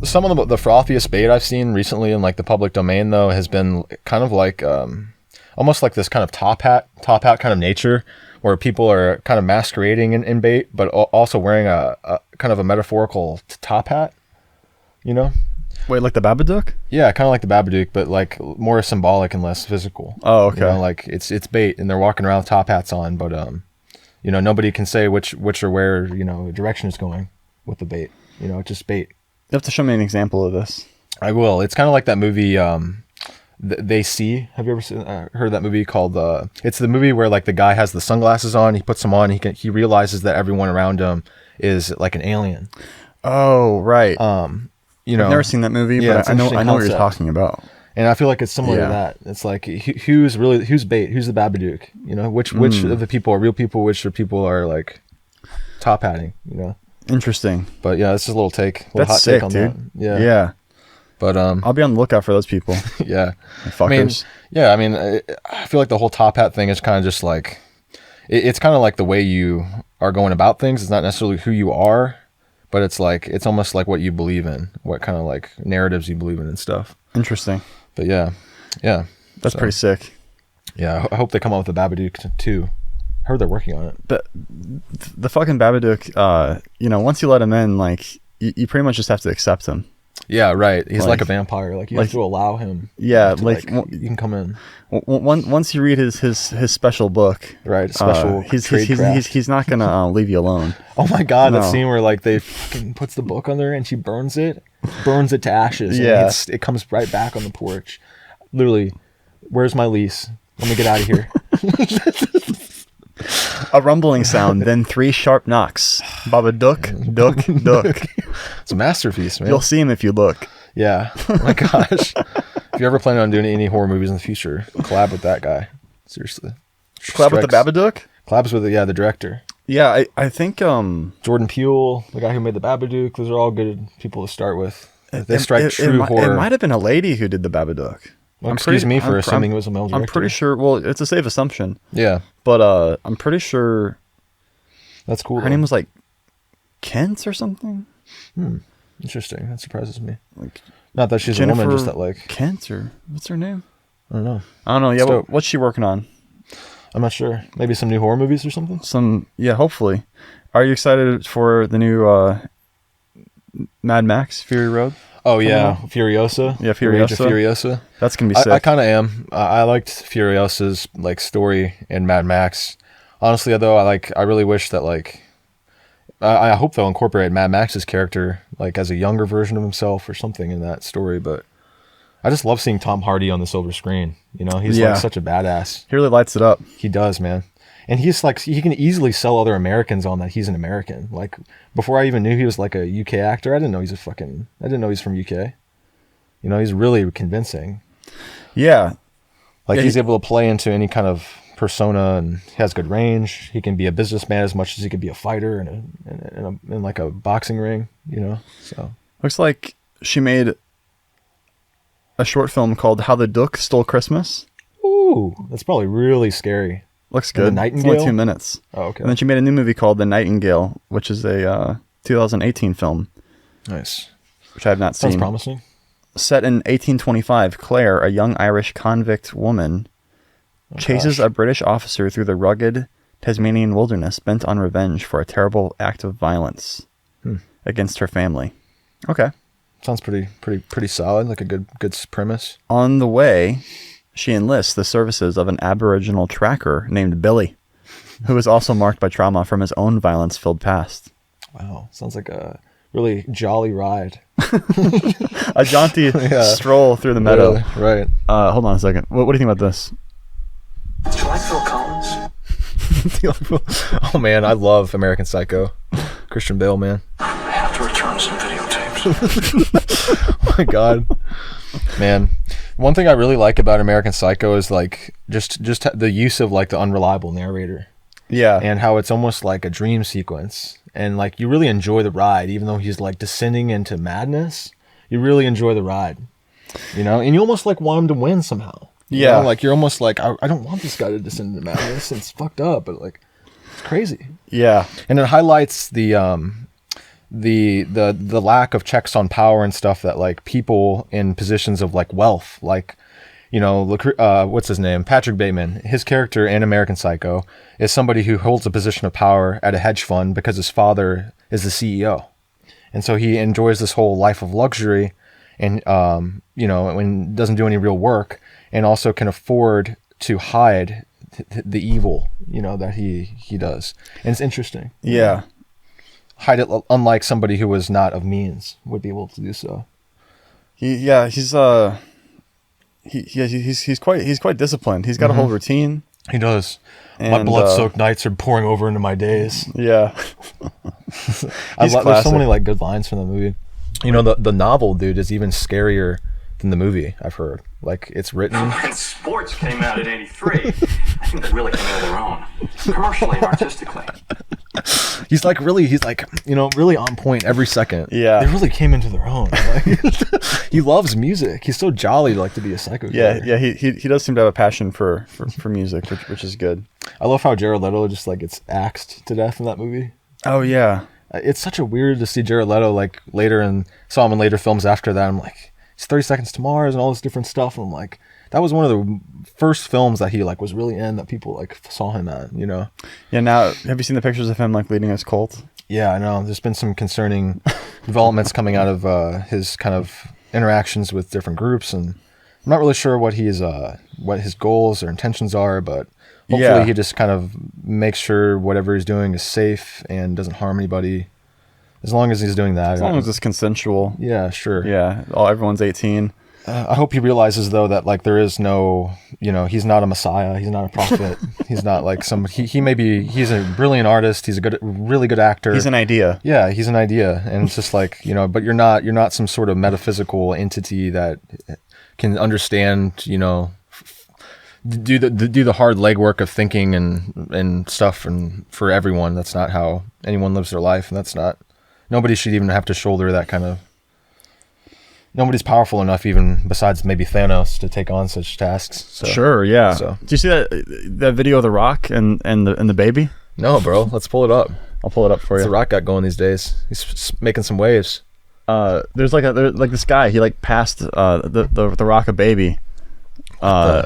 some of the frothiest bait I've seen recently in like the public domain though has been kind of like almost like this kind of top hat kind of nature, where people are kind of masquerading in bait, but also wearing a kind of a metaphorical top hat, you know? Wait, like the Babadook? Yeah, kind of like the Babadook, but like more symbolic and less physical. Oh, okay. You know, like it's bait, and they're walking around with top hats on, but you know, nobody can say which or where, you know, direction is going with the bait. You know, it's just bait. You have to show me an example of this. I will. It's kind of like that movie, They See. Have you ever heard that movie called? It's the movie where like the guy has the sunglasses on. He puts them on. He realizes that everyone around him is like an alien. Oh, right. You know, I've never seen that movie, yeah, but I know what you're talking about. And I feel like it's similar to that. It's like who's bait? Who's the Babadook? You know, which of the people are real people? Which of people are like top hatting? You know. Interesting. But yeah, it's just a little take. That's hot sick, take on dude. that. Yeah. But I'll be on the lookout for those people. Yeah. Fuckers. I mean, I feel like the whole top hat thing is kind of just like, it's kind of like the way you are going about things. It's not necessarily who you are, but it's like, it's almost like what you believe in, what kind of like narratives you believe in and stuff. Interesting. But yeah. That's pretty sick. Yeah. I hope they come up with the Babadook too. I heard they're working on it. But the fucking Babadook, you know, once you let him in, like, you pretty much just have to accept him. Yeah, right. He's like a vampire. Like you have to allow him. Yeah, you can come in. Once you read his special book, right? Special. He's not gonna leave you alone. Oh my god, that scene where like they fucking puts the book on there and she burns it to ashes. Yeah, and it comes right back on the porch. Literally, where's my lease? Let me get out of here. A rumbling sound, then 3 sharp knocks. Babadook, dook. It's a masterpiece, man. You'll see him if you look. Yeah. Oh my gosh. If you're ever planning on doing any horror movies in the future, collab with that guy. Seriously. Collab with the Babadook? Collabs with the director. Yeah, I think Jordan Peele, the guy who made the Babadook, those are all good people to start with. They strike true horror. It might have been a lady who did the Babadook. Well, excuse me for assuming it was a male director. I'm pretty sure. Well, it's a safe assumption. Yeah. But I'm pretty sure. That's cool. Her name was like Kent or something. Interesting. That surprises me. Like, not that she's Jennifer a woman, just that like Kent or what's her name? I don't know. Yeah, what's she working on? I'm not sure. Maybe some new horror movies or something. Hopefully. Are you excited for the new Mad Max Fury Road? Oh yeah, Furiosa. Yeah, Furiosa. That's gonna be sick. I kind of am. I liked Furiosa's like story in Mad Max. Honestly, though, I really wish that like I hope they'll incorporate Mad Max's character like as a younger version of himself or something in that story. But I just love seeing Tom Hardy on the silver screen. You know, he's like such a badass. He really lights it up. He does, man. And he's like, he can easily sell other Americans on that he's an American. Like, before I even knew he was like a UK actor, I didn't know he's from UK. You know, he's really convincing. Yeah. Like, he's able to play into any kind of persona, and he has good range. He can be a businessman as much as he can be a fighter in like a boxing ring, you know? So. Looks like she made a short film called How the Dook Stole Christmas. Ooh, that's probably really scary. Looks good. The Nightingale? It's only 2 minutes. Oh, okay. And then she made a new movie called The Nightingale, which is a 2018 film. Nice. Which I have not seen. Sounds promising. Set in 1825, Claire, a young Irish convict woman, chases a British officer through the rugged Tasmanian wilderness, bent on revenge for a terrible act of violence against her family. Okay. Sounds pretty solid, like a good premise. On the way, she enlists the services of an Aboriginal tracker named Billy, who is also marked by trauma from his own violence-filled past. Wow, sounds like a really jolly ride. A jaunty stroll through the meadow. Really? Right. Hold on a second. What do you think about this? Do you like Phil Collins? Oh man, I love American Psycho. Christian Bale, man. I have to return some videotapes. Oh my god, man. One thing I really like about American Psycho is like just the use of like the unreliable narrator. Yeah. And how it's almost like a dream sequence, and like you really enjoy the ride, even though he's like descending into madness. You really enjoy the ride, you know, and you almost like want him to win somehow. Yeah. You know? Like you're almost like I don't want this guy to descend into madness. It's fucked up, but like it's crazy. Yeah. And it highlights the the lack of checks on power and stuff that like people in positions of like wealth, like, you know, what's his name? Patrick Bateman. His character in American Psycho is somebody who holds a position of power at a hedge fund because his father is the CEO. And so he enjoys this whole life of luxury and, you know, and doesn't do any real work, and also can afford to hide the evil, you know, that he does. And it's interesting. Yeah. Hide it, unlike somebody who was not of means would be able to do so. He's quite disciplined. He's got a whole routine. He does. My And, blood-soaked nights are pouring over into my days. Yeah. There's so classic. many like good lines from the movie. You know, the novel, dude, is even scarier than the movie, I've heard. Like, it's written. And sports came out in '83. I think they really came into their own, commercially and artistically. He's like, you know, really on point every second. Yeah. They really came into their own. Like, he loves music. He's so jolly, like, to be a psycho Yeah, killer. yeah, he does seem to have a passion for music, which is good. I love how Jared Leto just like gets axed to death in that movie. Oh yeah, It's such a weird to see Jared Leto like later, and saw him in later films after that. I'm like, he's 30 Seconds to Mars and all this different stuff. And I'm like, that was one of the first films that he like was really in that people like saw him at, you know? yeah. Now, have you seen the pictures of him like leading his cult? Yeah, I know. There's been some concerning developments coming out of his kind of interactions with different groups, and I'm not really sure what his goals or intentions are, but hopefully Yeah. he just kind of makes sure whatever he's doing is safe and doesn't harm anybody. As long as he's doing that. As long as it's consensual. Yeah, sure. Yeah, everyone's 18. I hope he realizes though that like there is no, you know, he's not a messiah, he's not a prophet, he's not like he's a brilliant artist, he's a really good actor. He's an idea. Yeah, he's an idea, and it's just like, you know, but you're not some sort of metaphysical entity that can understand, you know, do the hard legwork of thinking and stuff, and for everyone. That's not how anyone lives their life, and nobody should even have to shoulder that kind of. Nobody's powerful enough, even besides maybe Thanos, to take on such tasks. So. Sure, yeah. So. Do you see that video of The Rock and the baby? No, bro. Let's pull it up. I'll pull it up for What's you. The Rock got going these days? He's making some waves. There's like this guy. He like passed the Rock a baby. Like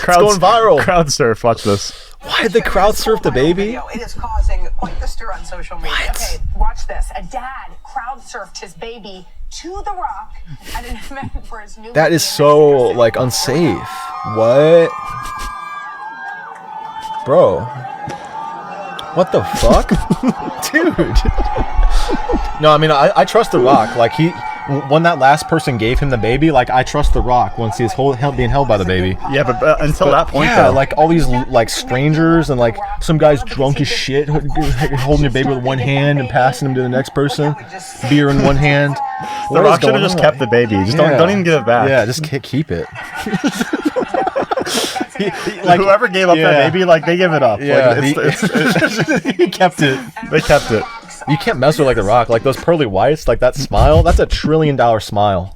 going viral. Crowd surf. Watch this. Why did they crowd surf the baby? It is causing quite the stir on social media. What? Okay, watch this. A dad crowd surfed his baby to The Rock at an event for his new. That is so like unsafe. What, bro? What the fuck, dude? No, I mean I trust The Rock. Like when that last person gave him the baby, like I trust The Rock once he's being held by the baby. Yeah, but until that point, yeah, though. like all these like strangers and like some guy's drunk as shit holding your baby with one hand and passing him to the next person, beer in one hand. The Rock should have just kept the baby. Just don't even give it back. Yeah, just keep it. Like whoever gave up Yeah. that baby, like they give it up. Yeah, Like, he kept it. they kept it. You can't mess with like The Rock. Like those pearly whites, like that smile. That's $1 trillion smile.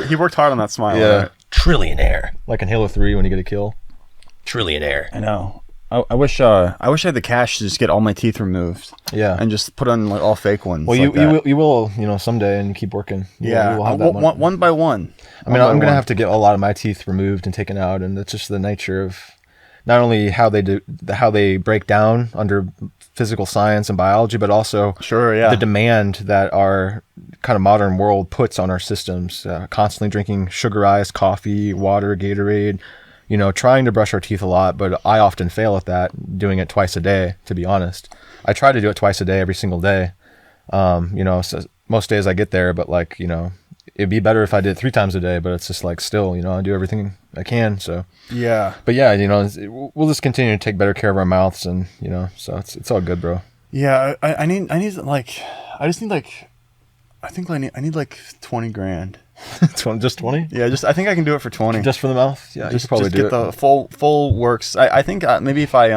He worked hard on that smile. Yeah, Right? trillionaire. Like in Halo 3 when you get a kill. Trillionaire. I know. I wish I had the cash to just get all my teeth removed. Yeah. And just put on like all fake ones. Well, like that. you will someday, and you keep working. Yeah, you will have that money. one by one. I mean, I'm gonna have to get a lot of my teeth removed and taken out, and it's just the nature of not only how they break down under physical science and biology, but also Sure, yeah. the demand that our kind of modern world puts on our systems. Constantly drinking sugarized coffee, water, Gatorade. You know, trying to brush our teeth a lot, but I often fail at that. Doing it twice a day, to be honest. I try to do it twice a day, every single day. You know, so most days I get there, but like, you know, it'd be better if I did it 3 times a day, but it's just like still, you know, I do everything I can. So, Yeah. but yeah, you know, we'll just continue to take better care of our mouths, and you know, so it's all good, bro. Yeah, I need like I just need like I think I need like 20 grand. Just 20? Yeah, I think I can do it for 20. Just for the mouth? Yeah, you just could probably just do get it. the full works. I think maybe if I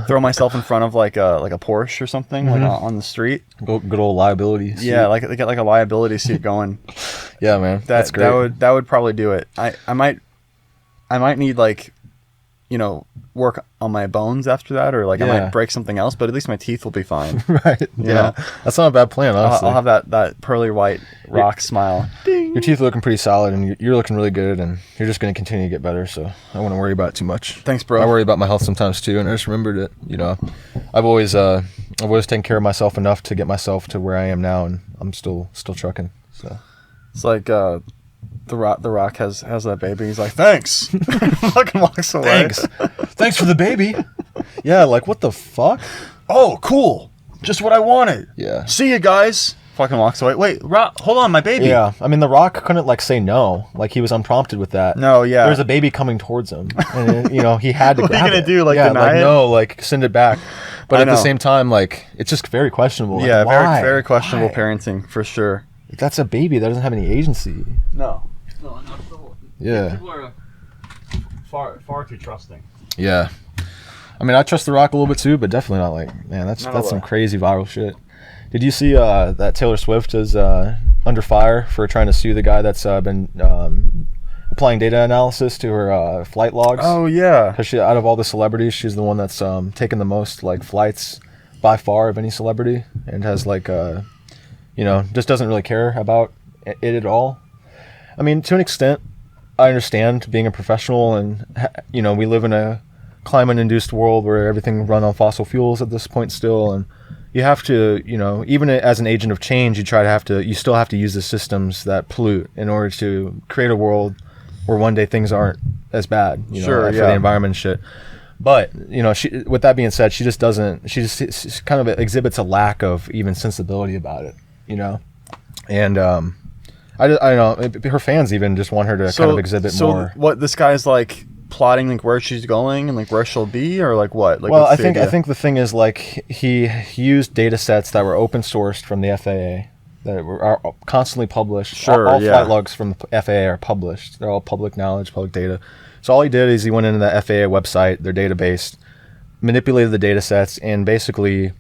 throw myself in front of like a Porsche or something like on the street. Good old liability. Yeah, like they get like a liability seat going. Yeah, man. That's great. That would probably do it. I might need like work on my bones after that, or like I Yeah. might break something else, but at least my teeth will be fine. Right. Yeah. That's not a bad plan, honestly. I'll have that pearly white rock smile. Ding. Your teeth are looking pretty solid, and you're looking really good, and you're just going to continue to get better. So I wouldn't worry about it too much. Thanks, bro. I worry about my health sometimes too, and I just remembered it. I've always taken care of myself enough to get myself to where I am now, and I'm still trucking. So It's like the Rock has that baby. He's like, thanks. Fucking walks away. Thanks for the baby. Yeah, like what the fuck? Oh, cool. Just what I wanted. Yeah. See you guys. Fucking walks away. Wait, Rock, hold on, my baby. Yeah, I mean, The Rock couldn't like say no. Like he was unprompted with that. No, yeah. There's a baby coming towards him, and he had to. What are you grab gonna it. do, like, yeah, deny it? No, like send it back. But I at the know. same time, like it's just very questionable. Like, Yeah, why? very questionable Why? parenting for sure. That's a baby that doesn't have any agency. No. Yeah. People are far too trusting. Yeah. I mean, I trust The Rock a little bit too, but definitely not like, man, that's Not a some lot. crazy viral shit. Did you see that Taylor Swift is under fire for trying to sue the guy that's been applying data analysis to her flight logs? Oh yeah. Because she, out of all the celebrities, she's the one that's taken the most like flights by far of any celebrity, and has like just doesn't really care about it at all. I mean, to an extent, I understand being a professional, and we live in a climate-induced world where everything run on fossil fuels at this point still, and you have to, even as an agent of change, you still have to use the systems that pollute in order to create a world where one day things aren't as bad, Sure, for yeah. the environment and shit. But she, with that being said, she just kind of exhibits a lack of even sensibility about it, and I don't know, her fans even just want her to kind of exhibit more. What, this guy's like plotting like where she's going and like where she'll be, or like what? Like, Well, what's I the think idea? the thing is like he used data sets that were open sourced from the FAA that are constantly published. Sure, all yeah. flight logs from the FAA are published. They're all public knowledge, public data. So all he did is he went into the FAA website, their database, manipulated the data sets, and basically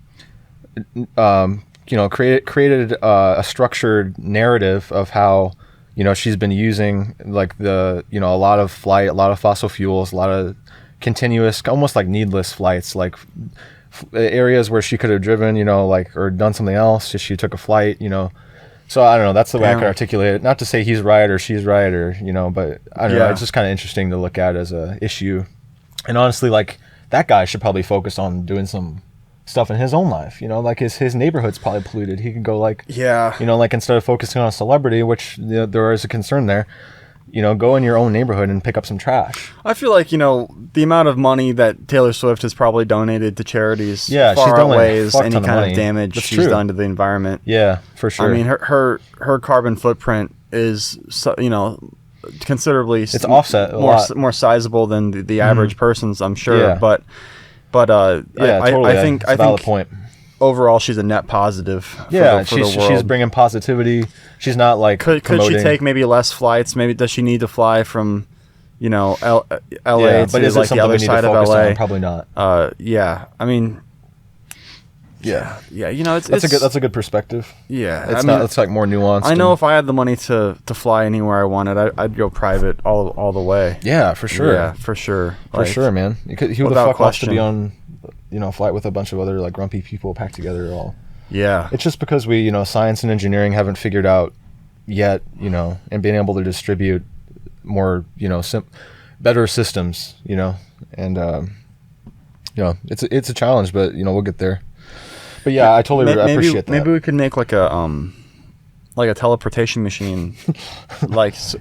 created a structured narrative of how she's been using like a lot of flight, a lot of fossil fuels, a lot of continuous, almost like needless flights, like areas where she could have driven, or done something else. She took a flight, So I don't know. That's the way I Damn. could articulate it. Not to say he's right or she's right, or but I don't know. Yeah. It's just kind of interesting to look at as a issue. And honestly, like that guy should probably focus on doing some stuff in his own life. Like his neighborhood's probably polluted. He could go like, Yeah. like instead of focusing on a celebrity, which there is a concern there, go in your own neighborhood and pick up some trash. I feel like, the amount of money that Taylor Swift has probably donated to charities Yeah, she's far done, like, outweighs fuck any ton of kind money. of damage That's she's true. done to the environment. Yeah, for sure. I mean, her carbon footprint is, considerably It's offset a lot. more sizable than the average person's, I'm sure. Yeah. But yeah, totally. I think It's a valid point. overall she's a net positive. For Yeah, the world. she's bringing positivity. She's not like Could she promoting- take maybe less flights? Maybe does she need to fly from, LA Yeah, to but is it like the something we other need to side of focus LA? on? Probably not. Yeah. I mean, Yeah, yeah. that's a good perspective. yeah. It's I not. mean, It's like more nuanced. I know and- if I had the money to fly anywhere I wanted, I'd go private all the way. Yeah, for sure. Yeah, for sure. For sure, man. Who the without fuck wants to be question. on, a flight with a bunch of other like grumpy people packed together all? Yeah. It's just because we, science and engineering haven't figured out yet, and being able to distribute more, better systems, and it's a challenge, but we'll get there. But yeah, I totally appreciate that. Maybe we could make like a teleportation machine,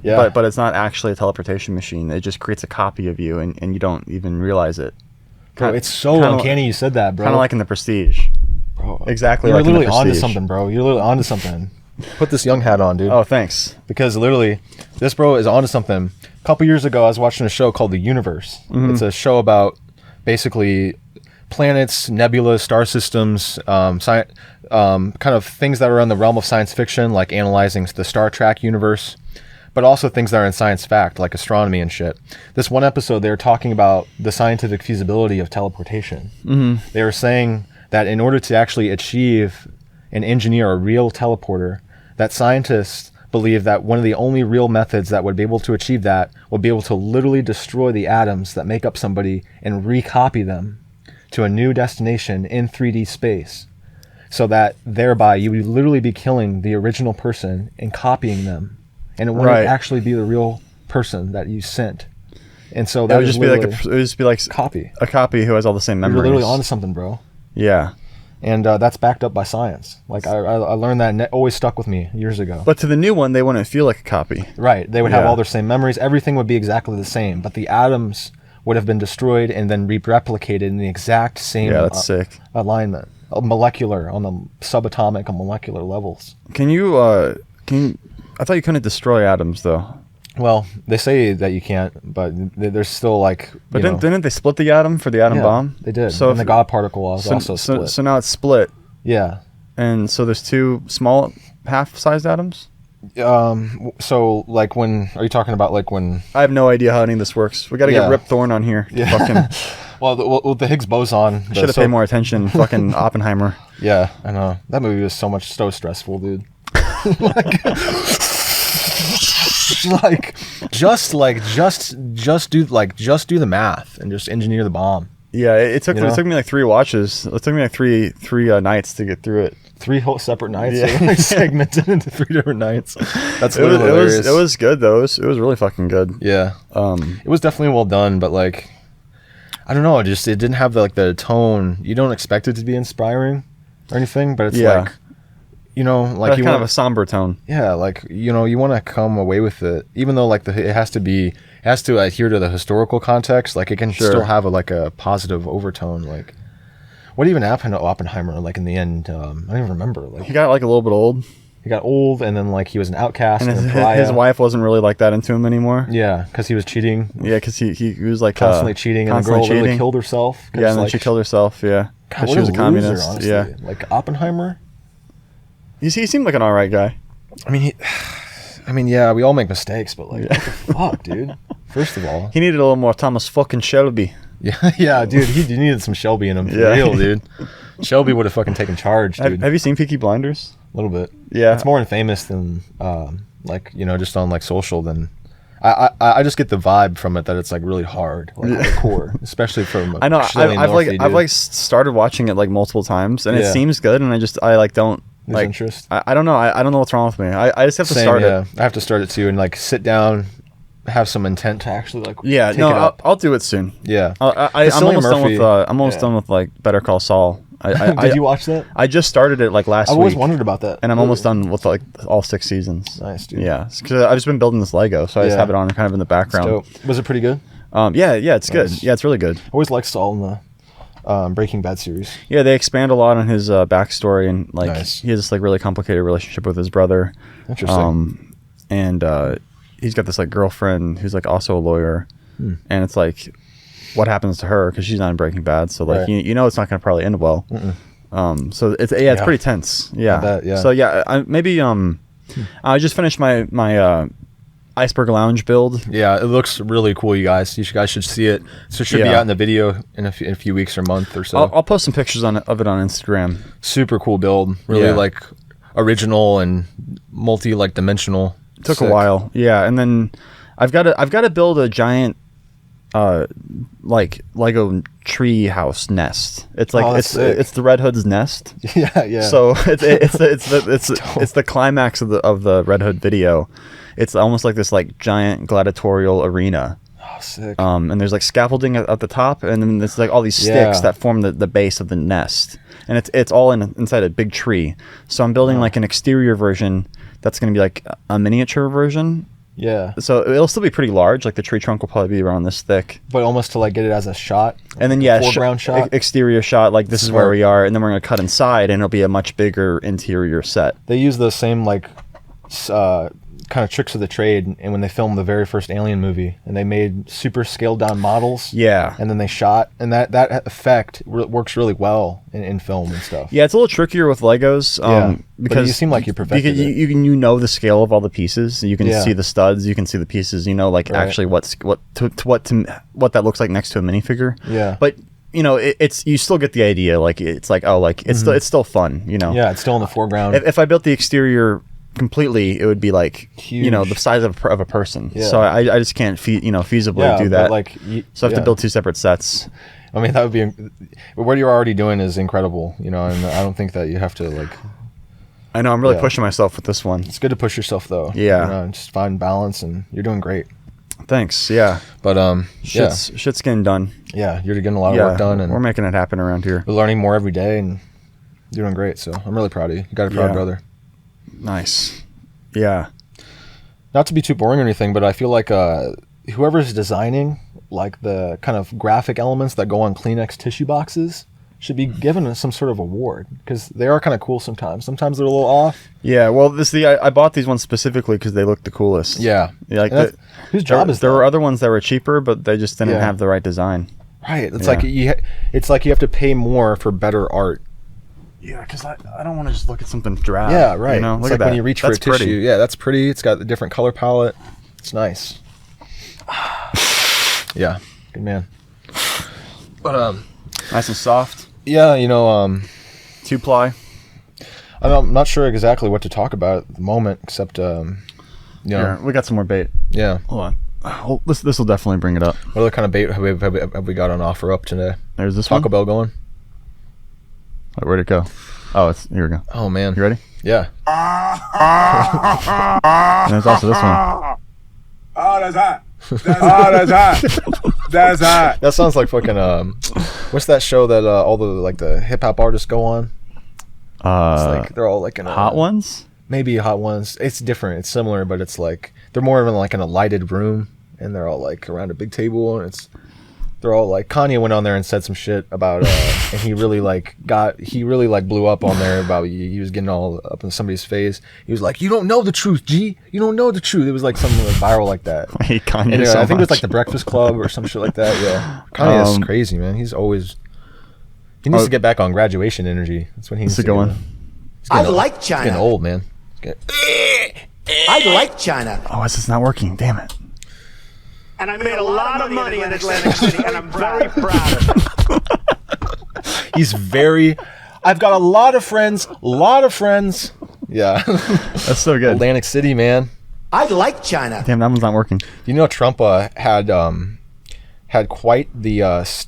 Yeah. but it's not actually a teleportation machine. It just creates a copy of you, and you don't even realize it. Bro, it's so kinda uncanny you said that, bro. Kind of like in The Prestige. Bro, Exactly. You're like in The literally onto Prestige. something, bro. You're literally onto something. Put this young hat on, dude. Oh, thanks. Because literally, this bro is onto something. A couple years ago, I was watching a show called The Universe. Mm-hmm. It's a show about basically planets, nebulas, star systems, kind of things that are in the realm of science fiction, like analyzing the Star Trek universe, but also things that are in science fact, like astronomy and shit. This one episode, they were talking about the scientific feasibility of teleportation. Mm-hmm. They were saying that in order to actually achieve and engineer a real teleporter, that scientists believe that one of the only real methods that would be able to achieve that would be able to literally destroy the atoms that make up somebody and recopy them to a new destination in 3D space, so that thereby you would literally be killing the original person and copying them, and it wouldn't Right. actually be the real person that you sent. And so That that would is just be like literally it would just be like copy. a copy who has all the same You're memories. literally onto something, bro. Yeah. And that's backed up by science. Like I learned that, and it always stuck with me years ago. But to the new one, they wouldn't feel like a copy. Right, they would have Yeah. all their same memories. Everything would be exactly the same, but the atoms would have been destroyed and then replicated in the exact same Yeah, that's sick. alignment, molecular, on the subatomic and molecular levels. Can you? I thought you couldn't destroy atoms though. Well, they say that you can't, but there's still like. But you know, didn't they split the atom for the atom yeah, bomb? They did. So and the if- God particle was So, also so, split. so now it's split, Yeah. and so there's two small half-sized atoms. So like when are you talking about like when? I have no idea how any of this works. We got to Yeah. get Rip Thorne on here. Yeah. Fucking Well, the Higgs boson. should have paid more attention. Fucking Oppenheimer. Yeah, I know. That movie was so stressful, dude. Just do the math and just engineer the bomb. Yeah, it took You know? it took me like 3 watches. It took me like three nights to get through it. 3 whole separate nights, Yeah. like segmented into 3 different nights. That's It was, literally hilarious. it was good though. It was really fucking good. Yeah. It was definitely well done, but like, I don't know. It didn't have the tone. You don't expect it to be inspiring or anything, but it's Yeah. like, you know, like Like you kind want, of a somber tone. yeah, like, you know, you want to come away with it, even though like it has to adhere to the historical context. Like it can Sure. still have a positive overtone. Like, what even happened to Oppenheimer? Like in the end, I don't even remember. Like He got like a little bit old, he got old, and then like he was an outcast and and a pariah. his wife wasn't really like that into him anymore. Yeah, because he was cheating, Yeah, because he was like constantly cheating, and the constantly girl literally cheating. killed herself. 'cause, Yeah, and then like, she killed herself. Yeah, God, because what she was a loser, communist. honestly. Yeah, Like Oppenheimer. he seemed like an alright guy. I mean, yeah, we all make mistakes, but like, what the fuck, dude? First of all, He needed a little more Thomas fucking Shelby. yeah, dude, he needed some Shelby in him for Yeah. real, dude. Shelby would have fucking taken charge, dude. Have you seen Peaky Blinders? A little bit. Yeah. It's more famous than like, you know, just on like social than. I just get the vibe from it that it's like really hard, like hardcore, especially from. I know. Cillian Murphy, I've dude. like started watching it like multiple times, and it Yeah. seems good, and I like don't Lose like interest. I don't know. I don't know what's wrong with me. I just have to Same, start yeah. it. I have to start it too, and like sit down, have some intent to actually like. Yeah, take no, it up. I'll do it soon. Yeah. I'm Cillian almost done Murphy- with I'm almost yeah. done with like Better Call Saul. Did you watch that? I just started it like last I've week, always wondered about that. and I'm almost done with like all 6 seasons. Nice, dude. Yeah, because I've just been building this Lego, so I just Yeah. have it on kind of in the background. Dope. Was it pretty good? Yeah, it's good. Nice. Yeah, it's really good. I always liked Saul in the Breaking Bad series. Yeah, they expand a lot on his backstory, and like Nice. he has this like really complicated relationship with his brother. Interesting. And he's got this like girlfriend who's like also a lawyer, Hmm. and it's like, what happens to her because she's not in Breaking Bad, so like Right. you know it's not going to probably end well. So it's it's Yeah. pretty tense. Yeah. bet, yeah. So yeah, I just finished my Iceberg Lounge build. Yeah, it looks really cool, you guys. Guys should see it. So it should be Yeah. out in the video in a few weeks or month or so. I'll post some pictures of it on Instagram. Super cool build. Really Yeah. like original and multi like dimensional. Took Sick. a while, yeah, and then I've got to build a giant like Lego tree house nest. It's like Oh, that's sick. it's the Red Hood's nest. Yeah, yeah. So it's the climax of the Red Hood video. It's almost like this like giant gladiatorial arena. oh, sick. And there's like scaffolding at the top, and then there's like all these sticks Yeah. that form the base of the nest, and it's all inside a big tree. So I'm building like an exterior version that's going to be like a miniature version. yeah. So it'll still be pretty large. Like the tree trunk will probably be around this thick, But almost to like get it as a shot. and then like a foreground shot. exterior shot. Like this is where Smart. we are, and then we're gonna cut inside, and it'll be a much bigger interior set. They use those same like kind of tricks of the trade, and when they filmed the very first Alien movie, and they made super scaled down models. Yeah. And then they shot, and that effect works really well in film and stuff. Yeah, it's a little trickier with Legos. Yeah, but Because you seem like you perfected because it. you know the scale of all the pieces. You can Yeah. see the studs. You can see the pieces. You know, like Right. actually what that looks like next to a minifigure. Yeah. But you know, it's you still get the idea. Like it's like it's still fun. You know. Yeah, it's still in the foreground. If I built the exterior completely, it would be like Huge. the size of a person. Yeah. So I just can't feasibly Yeah, do but, that. like, so I have to build 2 separate sets. I mean, that would be what you're already doing is incredible, and I don't think that you have to like. I know I'm really Yeah. pushing myself with this one. It's good to push yourself though. Yeah. Just find balance, and you're doing great. Thanks. Yeah. But Shit's getting done. yeah, you're getting a lot of Yeah. work done, and we're making it happen around here. we're learning more every day, and you're doing great. So I'm really proud of you. You got a proud Yeah. brother. Nice. Yeah. Not to be too boring or anything, but I feel like whoever's designing like the kind of graphic elements that go on Kleenex tissue boxes should be given some sort of award, because they are kind of cool sometimes. Sometimes they're a little off. Yeah. Well, I bought these ones specifically because they look the coolest. Yeah. Like And that's- whose job is there that? were other ones that were cheaper, but they just didn't Yeah. have the right design. Right. It's Yeah. like you have to pay more for better art. Yeah, because I don't want to just look at something drab. Yeah, right. Look It's at like that. when you reach That's for a tissue. pretty. Yeah, that's pretty. It's got a different color palette. It's nice. Yeah, good man. But Nice and soft. yeah, 2-ply. I'm not sure exactly what to talk about at the moment, except Here, we got some more bait. yeah. Hold on. Oh, this will definitely bring it up. What other kind of bait have we got on offer up today? There's this Taco one. Bell going? Wait, where'd it go? Oh, here we go. Oh man, You ready? Yeah. And there's also this one. Oh, that's hot. That's hot. That's hot. That sounds like fucking what's that show that all the hip hop artists go on? It's like they're all like in a Hot Ones? Maybe Hot Ones. It's different. It's similar, but it's like they're more of in a lighted room, and they're all like around a big table, and they're all like Kanye went on there and said some shit about and he really blew up on there about he was getting all up in somebody's face. He was like, "You don't know the truth, G. You don't know the truth." It was like something viral like that. I hate Kanye And, so I think it was much. like the Breakfast Club or some shit like that. Yeah, Kanye is crazy, man. He needs to get back on graduation energy. That's what he needs What's to it going? do. I like He's getting China. old, man. I like China. Oh, this is not working. Damn it. And I made a lot of money in Atlantic City, and I'm very proud of it. He's very. I've got a lot of friends. Yeah, That's so good. Atlantic City, man. I like China. Damn, that one's not working. You know, Trump had quite the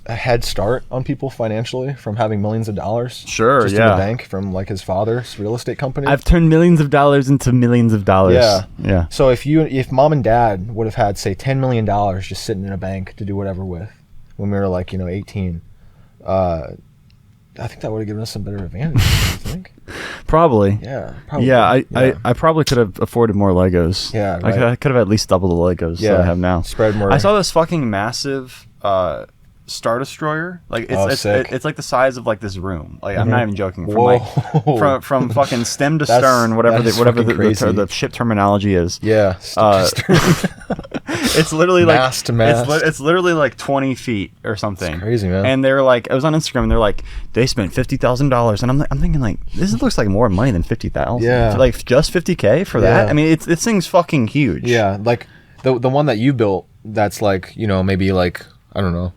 head start on people financially from having millions of dollars. Sure, just in yeah. the bank from like his father's real estate company. I've turned millions of dollars into millions of dollars. Yeah. Yeah. So if mom and dad would have had say $10 million just sitting in a bank to do whatever with when we were 18, I think that would have given us some better advantage. I think. Probably. Yeah. Probably. Yeah, I probably could have afforded more Legos. Yeah, I right. could have at least doubled the Legos that I have now. Spread more. I saw this fucking massive Star Destroyer. Like it's sick. it's like the size of like this room. Like I'm not even joking. From Whoa. from fucking stem to That's- stern, whatever that is whatever fucking crazy. the ship terminology is. Yeah. It's literally like Mast to mast. It's literally like 20 feet or something. It's crazy, man. And they're like, I was on Instagram and they're like, they spent $50,000, and I'm thinking like, this looks like more money than 50,000. Yeah. Like just 50K for that. Yeah. I mean, this thing's fucking huge. Yeah, like the one that you built. That's like maybe like I don't know.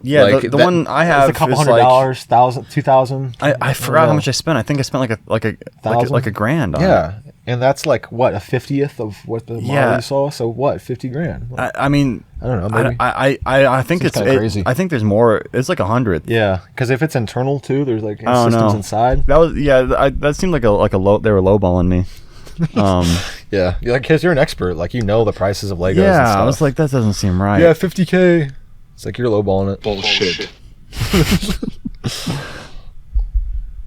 Yeah. Like the one I have it's a couple is $100, like, $2,000. I forgot how much I spent. I think I spent like a grand on it. Yeah, and that's like what, a 50th of what the model Yeah. you saw. So what, $50,000? I mean, I don't know. Maybe. I think Seems it's kinda crazy. I think there's more. It's like 100. Yeah, because if it's internal too, there's like I don't systems know. inside. That was that seemed like a low. They were lowballing me. Yeah, because you're an expert. Like you know the prices of Legos. and Yeah, stuff. I was like, that doesn't seem right. yeah, $50K. It's like you're lowballing it. Bullshit.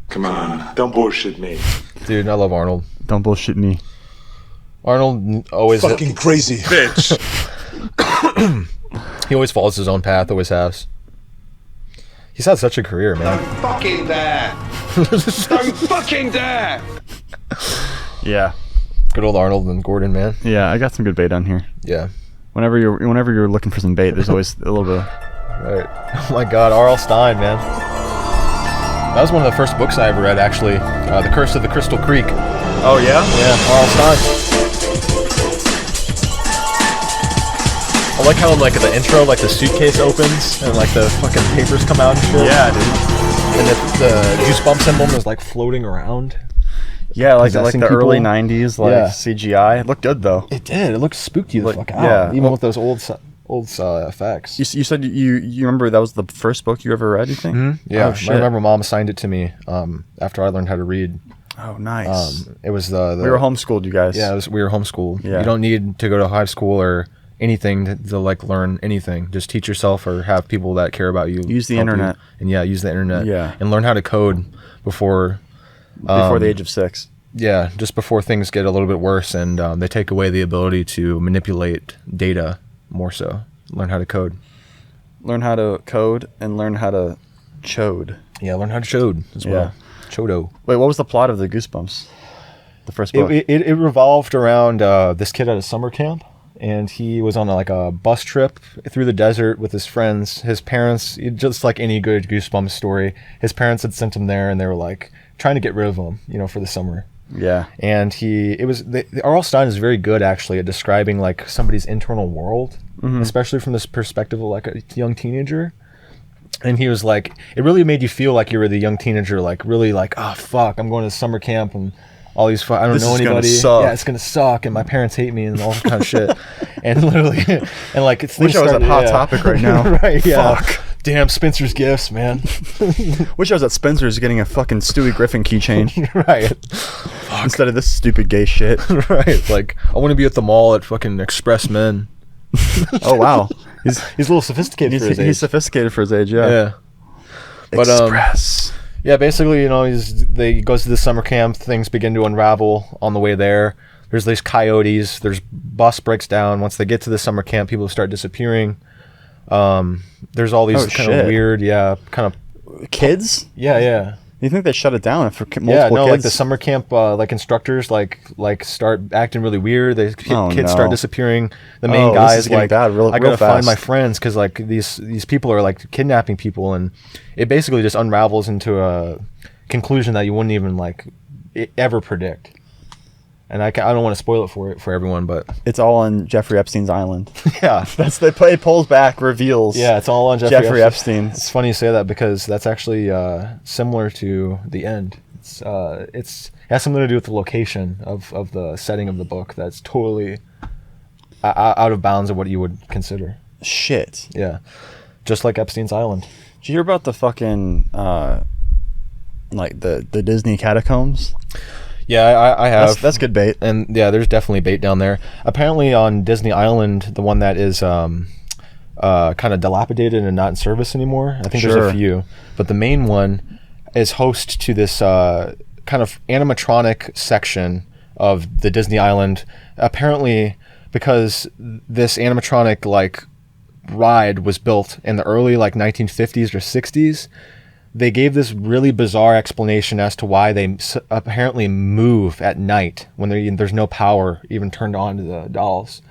Come on, don't bullshit me. Dude, I love Arnold. Don't bullshit me. Arnold always Fucking crazy bitch. he always follows his own path. Always has. He's had such a career, man. Fucking there. Don't fucking dare. Yeah. Good old Arnold and Gordon, man. Yeah, I got some good bait on here. Yeah. Whenever you're looking for some bait, there's always a little bit. Right. Oh my God, R.L. Stein, man. That was one of the first books I ever read, actually. The Curse of the Crystal Creek. Oh yeah. Yeah, R.L. Stein. I like how like the intro, like the suitcase opens and like the fucking papers come out and shit. Yeah, dude. And the goosebumps emblem is like floating around. Yeah, like the possessing early people. '90s, like Yeah. CGI. It looked good though. It did. It looked spooky the Like, fuck out. yeah. Even Well- with those old effects. You said you remember that was the first book you ever read? You think? Yeah, Oh, shit. I remember Mom assigned it to me after I learned how to read. Oh, nice. It was the we were homeschooled, you guys. Yeah, we were homeschooled. Yeah. You don't need to go to high school or anything to like learn anything. Just teach yourself or have people that care about you. Use the help you. internet. And yeah, use the internet. Yeah. And learn how to code before Before the age of 6. yeah, just before things get a little bit worse and they take away the ability to manipulate data more so. Learn how to code. Learn how to code and learn how to chode. Yeah, learn how to chode as well. Chodo. Wait, what was the plot of the Goosebumps? The first book. It revolved around this kid at a summer camp, and he was on like a bus trip through the desert with his friends. His parents, just like any good Goosebumps story, his parents had sent him there, and they were like trying to get rid of him, for the summer. yeah. And R.L. Stine is very good actually at describing like somebody's internal world, especially from this perspective of like a young teenager. And he was like, it really made you feel like you were the young teenager, like really like, oh fuck, I'm going to summer camp and all these I don't This know is gonna anybody. suck. Yeah, it's gonna suck, and my parents hate me and all that kind of shit. And literally, and like it's. Wish I was at Hot Topic right now. Right? Yeah. Fuck. Damn, Spencer's Gifts, man. Wish I was at Spencer's getting a fucking Stewie Griffin keychain Right. instead of this stupid gay shit. Right. Like I want to be at the mall at fucking Express Men. Oh wow, he's He's a little sophisticated for his age. he's sophisticated for his age. Yeah. Yeah. But Express. yeah, basically, he goes to the summer camp. Things begin to unravel on the way there. There's these coyotes. There's bus breaks down. Once they get to the summer camp, people start disappearing. There's all these Oh, kind shit. of weird, Kids? yeah. You think they shut it down for multiple Yeah, no, kids? like the summer camp, like instructors, like start acting really weird. Oh, Kids no. start disappearing. The main Oh, this guy is is getting like, bad real I gotta find fast. my friends because like these people are like kidnapping people, and it basically just unravels into a conclusion that you wouldn't even like ever predict. And I don't want to spoil it for everyone, but It's all on Jeffrey Epstein's island. yeah, That's the play pulls back, reveals. yeah, it's all on Jeffrey Epstein. It's funny you say that because that's actually similar to The End. It has something to do with the location of the setting of the book. That's totally out of bounds of what you would consider. Shit. Yeah, just like Epstein's Island. Did you hear about the fucking like the Disney catacombs? Yeah, I have. That's good bait. And yeah, there's definitely bait down there. Apparently on Disney Island, the one that is kind of dilapidated and not in service anymore. I think there's Sure. a few, but the main one is host to this kind of animatronic section of the Disney Island. Apparently, because this animatronic like ride was built in the early like 1950s or 60s. They gave this really bizarre explanation as to why they apparently move at night when there's no power even turned on to the dolls.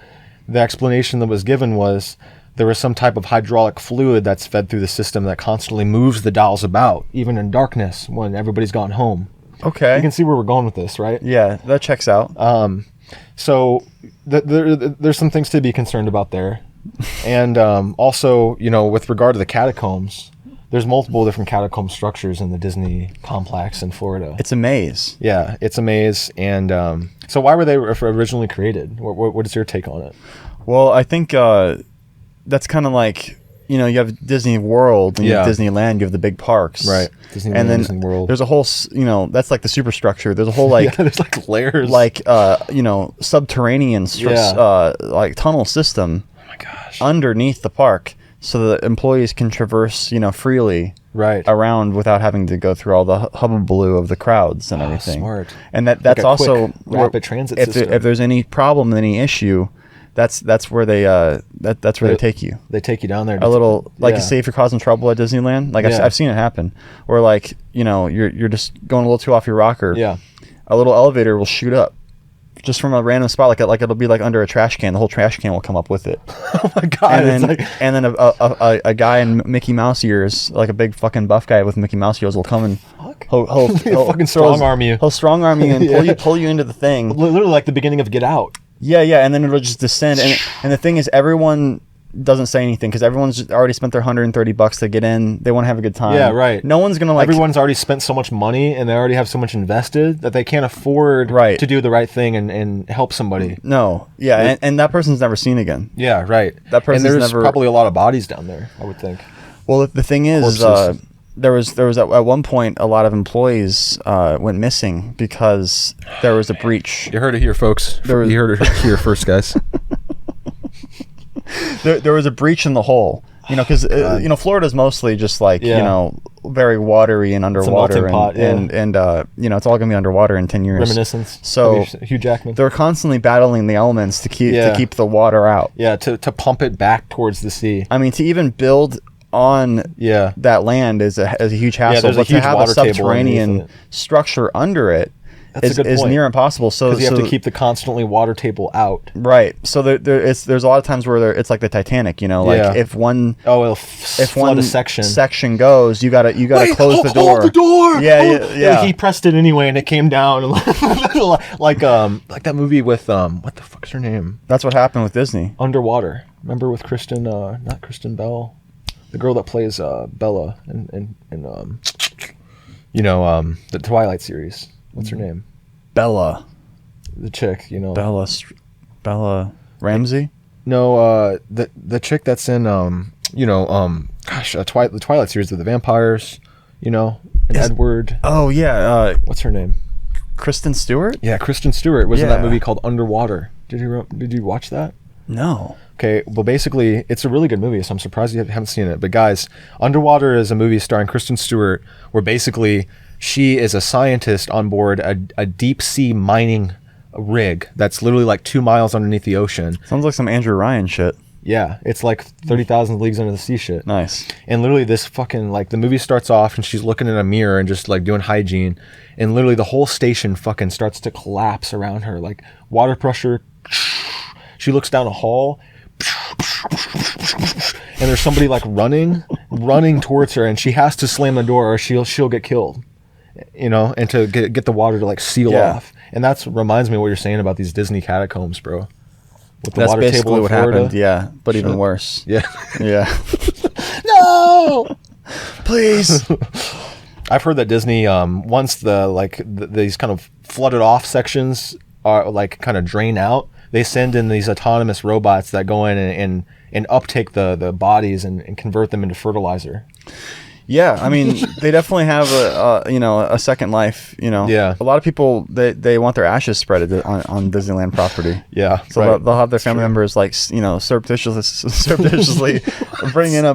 The explanation that was given was there was some type of hydraulic fluid that's fed through the system that constantly moves the dolls about, even in darkness when everybody's gone home. Okay. You can see where we're going with this, right? Yeah, that checks out. So there's some things to be concerned about there. And also, with regard to the catacombs, there's multiple different catacomb structures in the Disney complex in Florida. It's a maze. Yeah, it's a maze. And so why were they originally created? What is your take on it? Well, I think that's kind of like, you have Disney World and you have Disneyland, you have the big parks. Right. Disneyland, and then Disney World. There's a whole, that's like the superstructure. There's a whole like, there's like layers. like, subterranean, like tunnel system underneath the park so that employees can traverse, freely right around without having to go through all the hubbubaloo of the crowds and everything. Smart. And that's a also quick, rapid transit if system. if there's any problem, any issue, that's where they that's where they take you. They take you down there. A little like yeah. say if you're causing trouble at Disneyland, like Yeah. I've seen it happen, or like you're just going a little too off your rocker. Yeah. A little elevator will shoot up just from a random spot, like it'll be like under a trash can. The whole trash can will come up with it. Oh my god! And it's then like, a guy in Mickey Mouse ears, like a big fucking buff guy with Mickey Mouse ears, will come and he'll fucking strong arm you. He'll strong arm you and Yeah. pull you into the thing. literally like the beginning of Get Out. Yeah, and then it'll just descend. And the thing is, everyone doesn't say anything because everyone's already spent their $130 to get in. They want to have a good time. Yeah, right. No one's gonna like. Everyone's already spent so much money and they already have so much invested that they can't afford Right. to do the right thing and help somebody. No, yeah, and that person's never seen again. Yeah, right. That person's and there's never- probably a lot of bodies down there, I would think. Well, the thing is, Corpses. there was at one point a lot of employees went missing because there was a breach. You heard it here, folks. was- You heard it here first, guys. There was a breach in the hole. You know, because Florida's mostly just like Yeah. very watery and underwater, melting pot, yeah. and it's all gonna be underwater in 10 years. Reminiscence. So Hugh Jackman. they're constantly battling the elements to keep the water out. Yeah, to pump it back towards the sea. I mean, to even build on Yeah. that land is a huge hassle. there's a but to huge have a water table underneath subterranean it. structure under it That's a is, good is point. near impossible. So Because you have so- to keep the constantly water table out. right. So there's a lot of times where it's like the Titanic. Like Yeah. if one Oh, it'll if flood one a section. section goes, you gotta close the door. Hold the door. Yeah, Hold- yeah, yeah. He pressed it anyway, and it came down, like that movie with what the fuck's her name? That's what happened with Disney. Underwater. Remember with Kristen? Not Kristen Bell, the girl that plays Bella in the Twilight series. What's her name? Bella The chick. Bella Ramsey. No, the chick that's in the Twilight series with the vampires. And Edward. Oh yeah, What's her name? Kristen Stewart. Yeah, Kristen Stewart was in that Yeah. movie called Underwater. Did you watch that? No. Okay, well, basically, it's a really good movie, so I'm surprised you haven't seen it. But guys, Underwater is a movie starring Kristen Stewart, where basically she is a scientist on board a deep sea mining rig that's literally like 2 miles underneath the ocean. Sounds like some Andrew Ryan shit. Yeah, it's like 30,000 Leagues Under the Sea shit. Nice. And literally this fucking, like, the movie starts off and she's looking in a mirror and just like doing hygiene, and literally the whole station fucking starts to collapse around her, like water pressure. She looks down a hall and there's somebody like running towards her, and she has to slam the door or she'll get killed, and to get the water to like seal Yeah. off. And that's reminds me of what you're saying about these Disney catacombs, bro. With the That's water basically table in what Florida. happened. Yeah, but even worse. Yeah. Yeah. No. Please. I've heard that Disney, once these kind of flooded off sections are like kind of drain out, they send in these autonomous robots that go in and uptake the bodies and convert them into fertilizer. Yeah, I mean, they definitely have a second life. Yeah. A lot of people they want their ashes spread on Disneyland property. Yeah, So right. they'll have their family members like surreptitiously bring in a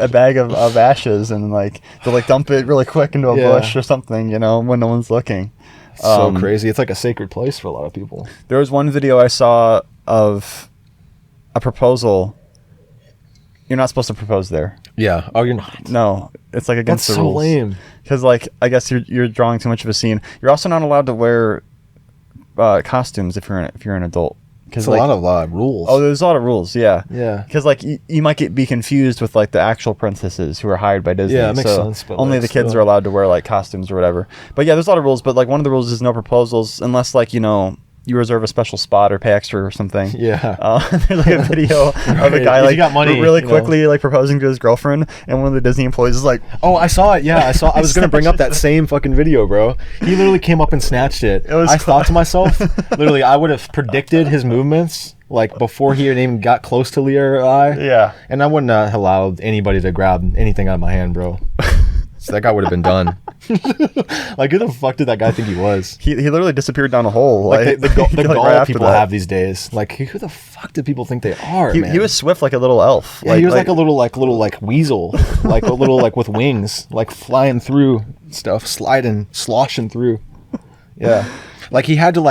bag of ashes, and like they'll like dump it really quick into a Yeah. bush or something. When no one's looking. So crazy. It's like a sacred place for a lot of people. There was one video I saw of a proposal. You're not supposed to propose there. Yeah. Oh, you're not. No, it's like against That's the so rules. lame. Because like I guess you're drawing too much of a scene. You're also not allowed to wear costumes if you're an adult. It's Because a lot of rules. oh, there's a lot of rules. Yeah. Yeah. Because like you might be confused with like the actual princesses who are hired by Disney. Yeah, it makes so sense, but, only like, the kids still. are allowed to wear like costumes or whatever. But yeah, there's a lot of rules. But like one of the rules is no proposals unless like you reserve a special spot or pay extra or something. Yeah. There's like a video of a Right. guy If like you got money, really you know. quickly like proposing to his girlfriend, and one of the Disney employees is like, Oh, I saw it. Yeah, I saw. I was gonna bring up that same fucking video, bro. He literally came up and snatched it. was I thought to myself, literally, I would have predicted his movements like before he even got close to Leah or I. yeah. And I wouldn't have allowed anybody to grab anything out of my hand, bro. So that guy would have been done. Like, who the fuck did that guy think he was? He literally disappeared down a hole. Like the like, gall right after people that. have these days. Like, who the fuck do people think they are, man? He was swift like a little elf. Yeah, he was like a little weasel, like a little like with wings, like flying through stuff, sloshing through. Yeah, like he had to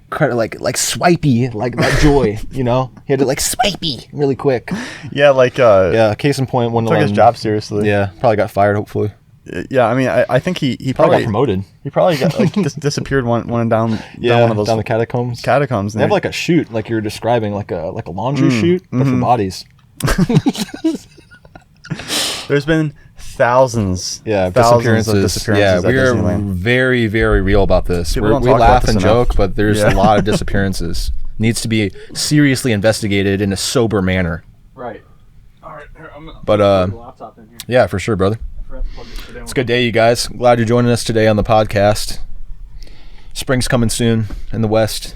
kind of like swipey like that joy, He had to like swipey really quick. yeah, like Yeah, case in point, one took his job seriously. Yeah, probably got fired. Hopefully, Yeah, I mean, I think he probably probably got promoted. He probably got like disappeared one down Yeah, one of those down the catacombs. catacombs. They have like a chute, like you were describing, like a laundry chute, but for bodies. There's been thousands. Yeah, thousands of disappearances. Yeah, disappearances we at are Disneyland. very, very real about this. People We don't talk about laugh this and enough. joke, but there's Yeah. a lot of disappearances. Needs to be seriously investigated in a sober manner. Right. All right. Here, But the laptop in here. yeah, for sure, brother. I forgot to plug this shit in. It's a good day, you guys. Glad you're joining us today on the podcast. Spring's coming soon in the west.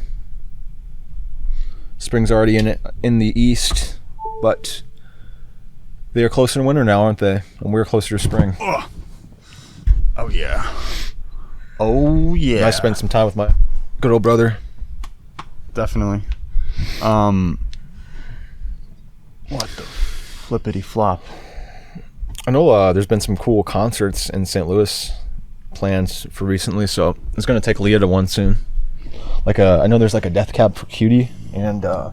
Spring's already in the east, but they are closer to winter now, aren't they? And we're closer to spring. Oh yeah. Oh yeah. I spent some time with my good old brother. Definitely. What the flippity flop? I know there's been some cool concerts in St. Louis plans for recently, so I was gonna take Leah to one soon. Like I know there's like a Death Cab for Cutie, and I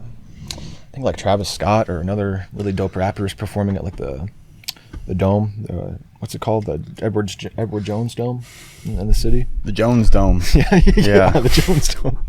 think like Travis Scott or another really dope rapper is performing at like the Dome. What's it called? The Edward Jones Dome in the city. The Jones Dome. Yeah, Yeah. the Jones Dome.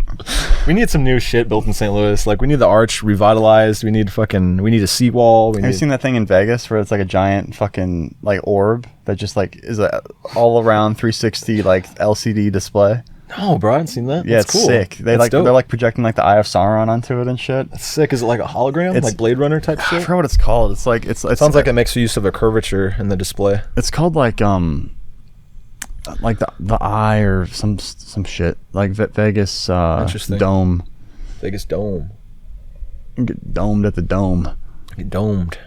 We need some new shit built in St. Louis. Like we need the arch revitalized. We need a seawall. Have you seen that thing in Vegas where it's like a giant fucking like orb that just like is a all around 360 like LCD display? No, bro, I haven't seen that. Yeah, That's it's cool. sick. That's dope. They're like projecting like the Eye of Sauron onto it and shit. That's sick. Is it like a hologram, It's- like Blade Runner type I shit? forgot what it's called. It's like it Sounds like it makes use of a curvature in the display. it's called like the eye or some shit like Vegas Interesting. Dome. Vegas Dome. Get domed at the dome. Get domed.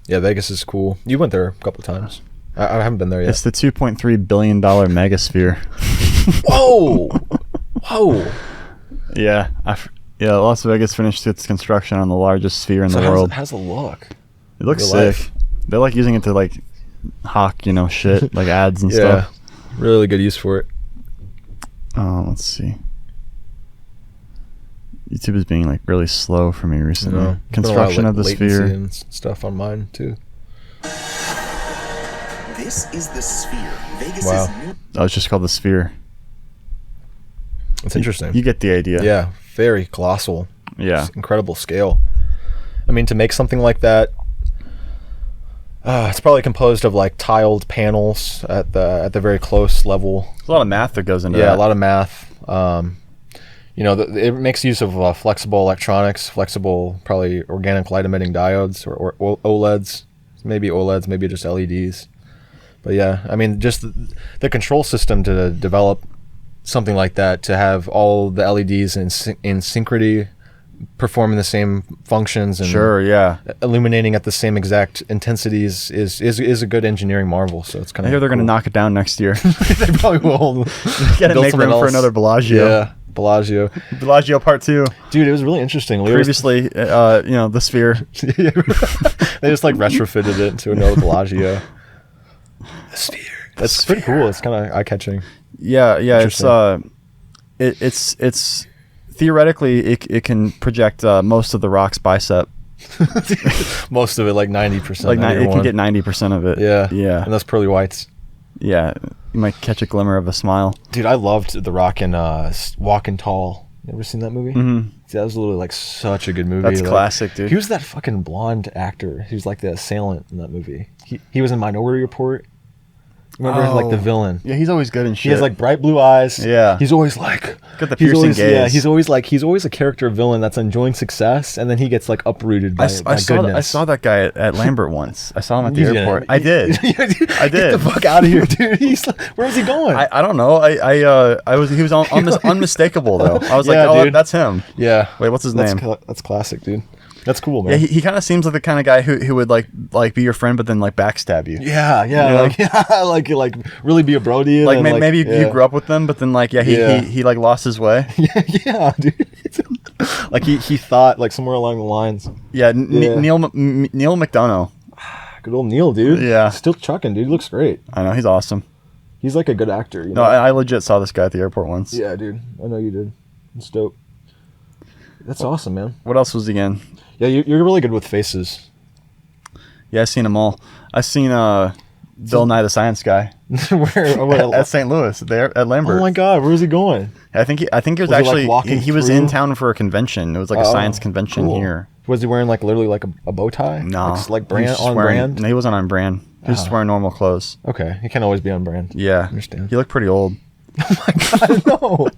Yeah, Vegas is cool. You went there a couple times. I haven't been there yet. It's the $2.3 billion megasphere. Whoa! Whoa! Yeah, yeah. Las Vegas finished its construction on the largest sphere in So the world. how's it look? It looks real sick. life? They're like using it to like hawk, shit like ads and Yeah, stuff. really good use for it. Let's see. YouTube is being like really slow for me recently. Been a lot Construction of the latency sphere. and stuff on mine too. This is the Sphere. Vegas' Wow. new Oh, it's just called the sphere. It's interesting. You get the idea. Yeah, very colossal. Yeah. It's incredible scale. I mean, to make something like that, it's probably composed of like tiled panels at the very close level. There's a lot of math that goes into Yeah, that. a lot of math. It makes use of flexible electronics, flexible, probably organic light emitting diodes or OLEDs, maybe just LEDs. But yeah, I mean, just the control system to develop something like that, to have all the LEDs in synchrony, performing the same functions and Sure, yeah. illuminating at the same exact intensities is a good engineering marvel. So it's kind I of hear they're going to knock it down next year. they probably will. Gotta Build make something room for else. another Bellagio. Yeah, Bellagio. Bellagio Part 2. Dude, it was really interesting. Previously, the sphere. They just like retrofitted it into another Bellagio. The sphere. That's pretty cool. It's kind of eye catching. Yeah, Interesting. it's theoretically it can project most of the Rock's bicep. Most of it, like 90%. Like it can get 90% of it. Yeah, yeah, and those pearly whites. yeah. You might catch a glimmer of a smile. Dude, I loved The Rock in Walking Tall. You ever seen that movie? Mhm. That was literally like such a good movie. That's like, classic, dude. He was that fucking blonde actor. He was like the assailant in that movie. He was in Minority Report. Remember, like the villain. Yeah, he's always good in shit. He has like bright blue eyes. Yeah. He's always like Got the he's piercing always, Yeah, gaze. he's always a character villain that's enjoying success, and then he gets like uprooted by, I saw goodness. that guy at Lambert once. I saw him at the You didn't. airport. I did. I did. Get the fuck out of here, dude. Where's he going? I don't know. He was unmistakable though. I was Yeah, like, oh, dude. that's him. Yeah. Wait, what's his name? That's classic, dude. That's cool, man. Yeah, he kind of seems like the kind of guy who would like be your friend, but then like backstab you. yeah, know? like really be a bro to you. Like and, maybe yeah. you grew up with them, but then like he like lost his way. yeah, dude. Like he thought like somewhere along the lines. Yeah, Yeah. Neil McDonough. Good old Neil, dude. Yeah. Still chucking, dude. He looks great. I know, he's awesome. He's like a good actor. You No, know? I legit saw this guy at the airport once. Yeah, dude. I know you did. It's dope. That's awesome, man. What else was he in? Yeah, you're really good with faces. Yeah, I've seen them all. I've seen Bill Nye the Science Guy Where? at St. Louis there at Lambert. Oh my God, where's he going? I think he was Was he, like, actually walking he was in through? town for a convention. It was like a Oh, science convention cool. here. Was he wearing like literally like a bow tie? No, like he was brand just on wearing- brand. No, he wasn't on brand. He was just wearing normal clothes. Okay, he can't always be on brand. Yeah, Understand. He looked pretty old. No,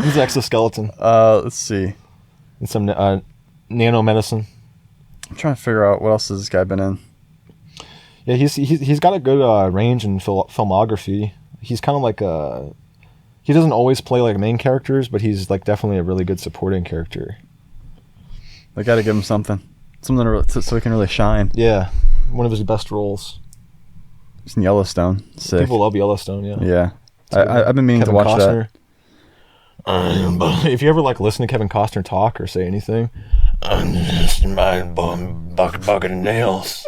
he's an exoskeleton Let's see. and some nanomedicine. I'm trying to figure out what else has this guy been in. Yeah, he's got a good range in filmography. He's kind of like he doesn't always play like main characters, but he's like definitely a really good supporting character. They got to give him something so he can really shine. Yeah, one of his best roles. He's in Yellowstone. Sick. People love Yellowstone. Yeah. Yeah, I've been meaning Kevin to watch Costner. If you ever like listen to Kevin Costner talk or say anything, I'm just my bucket of nails.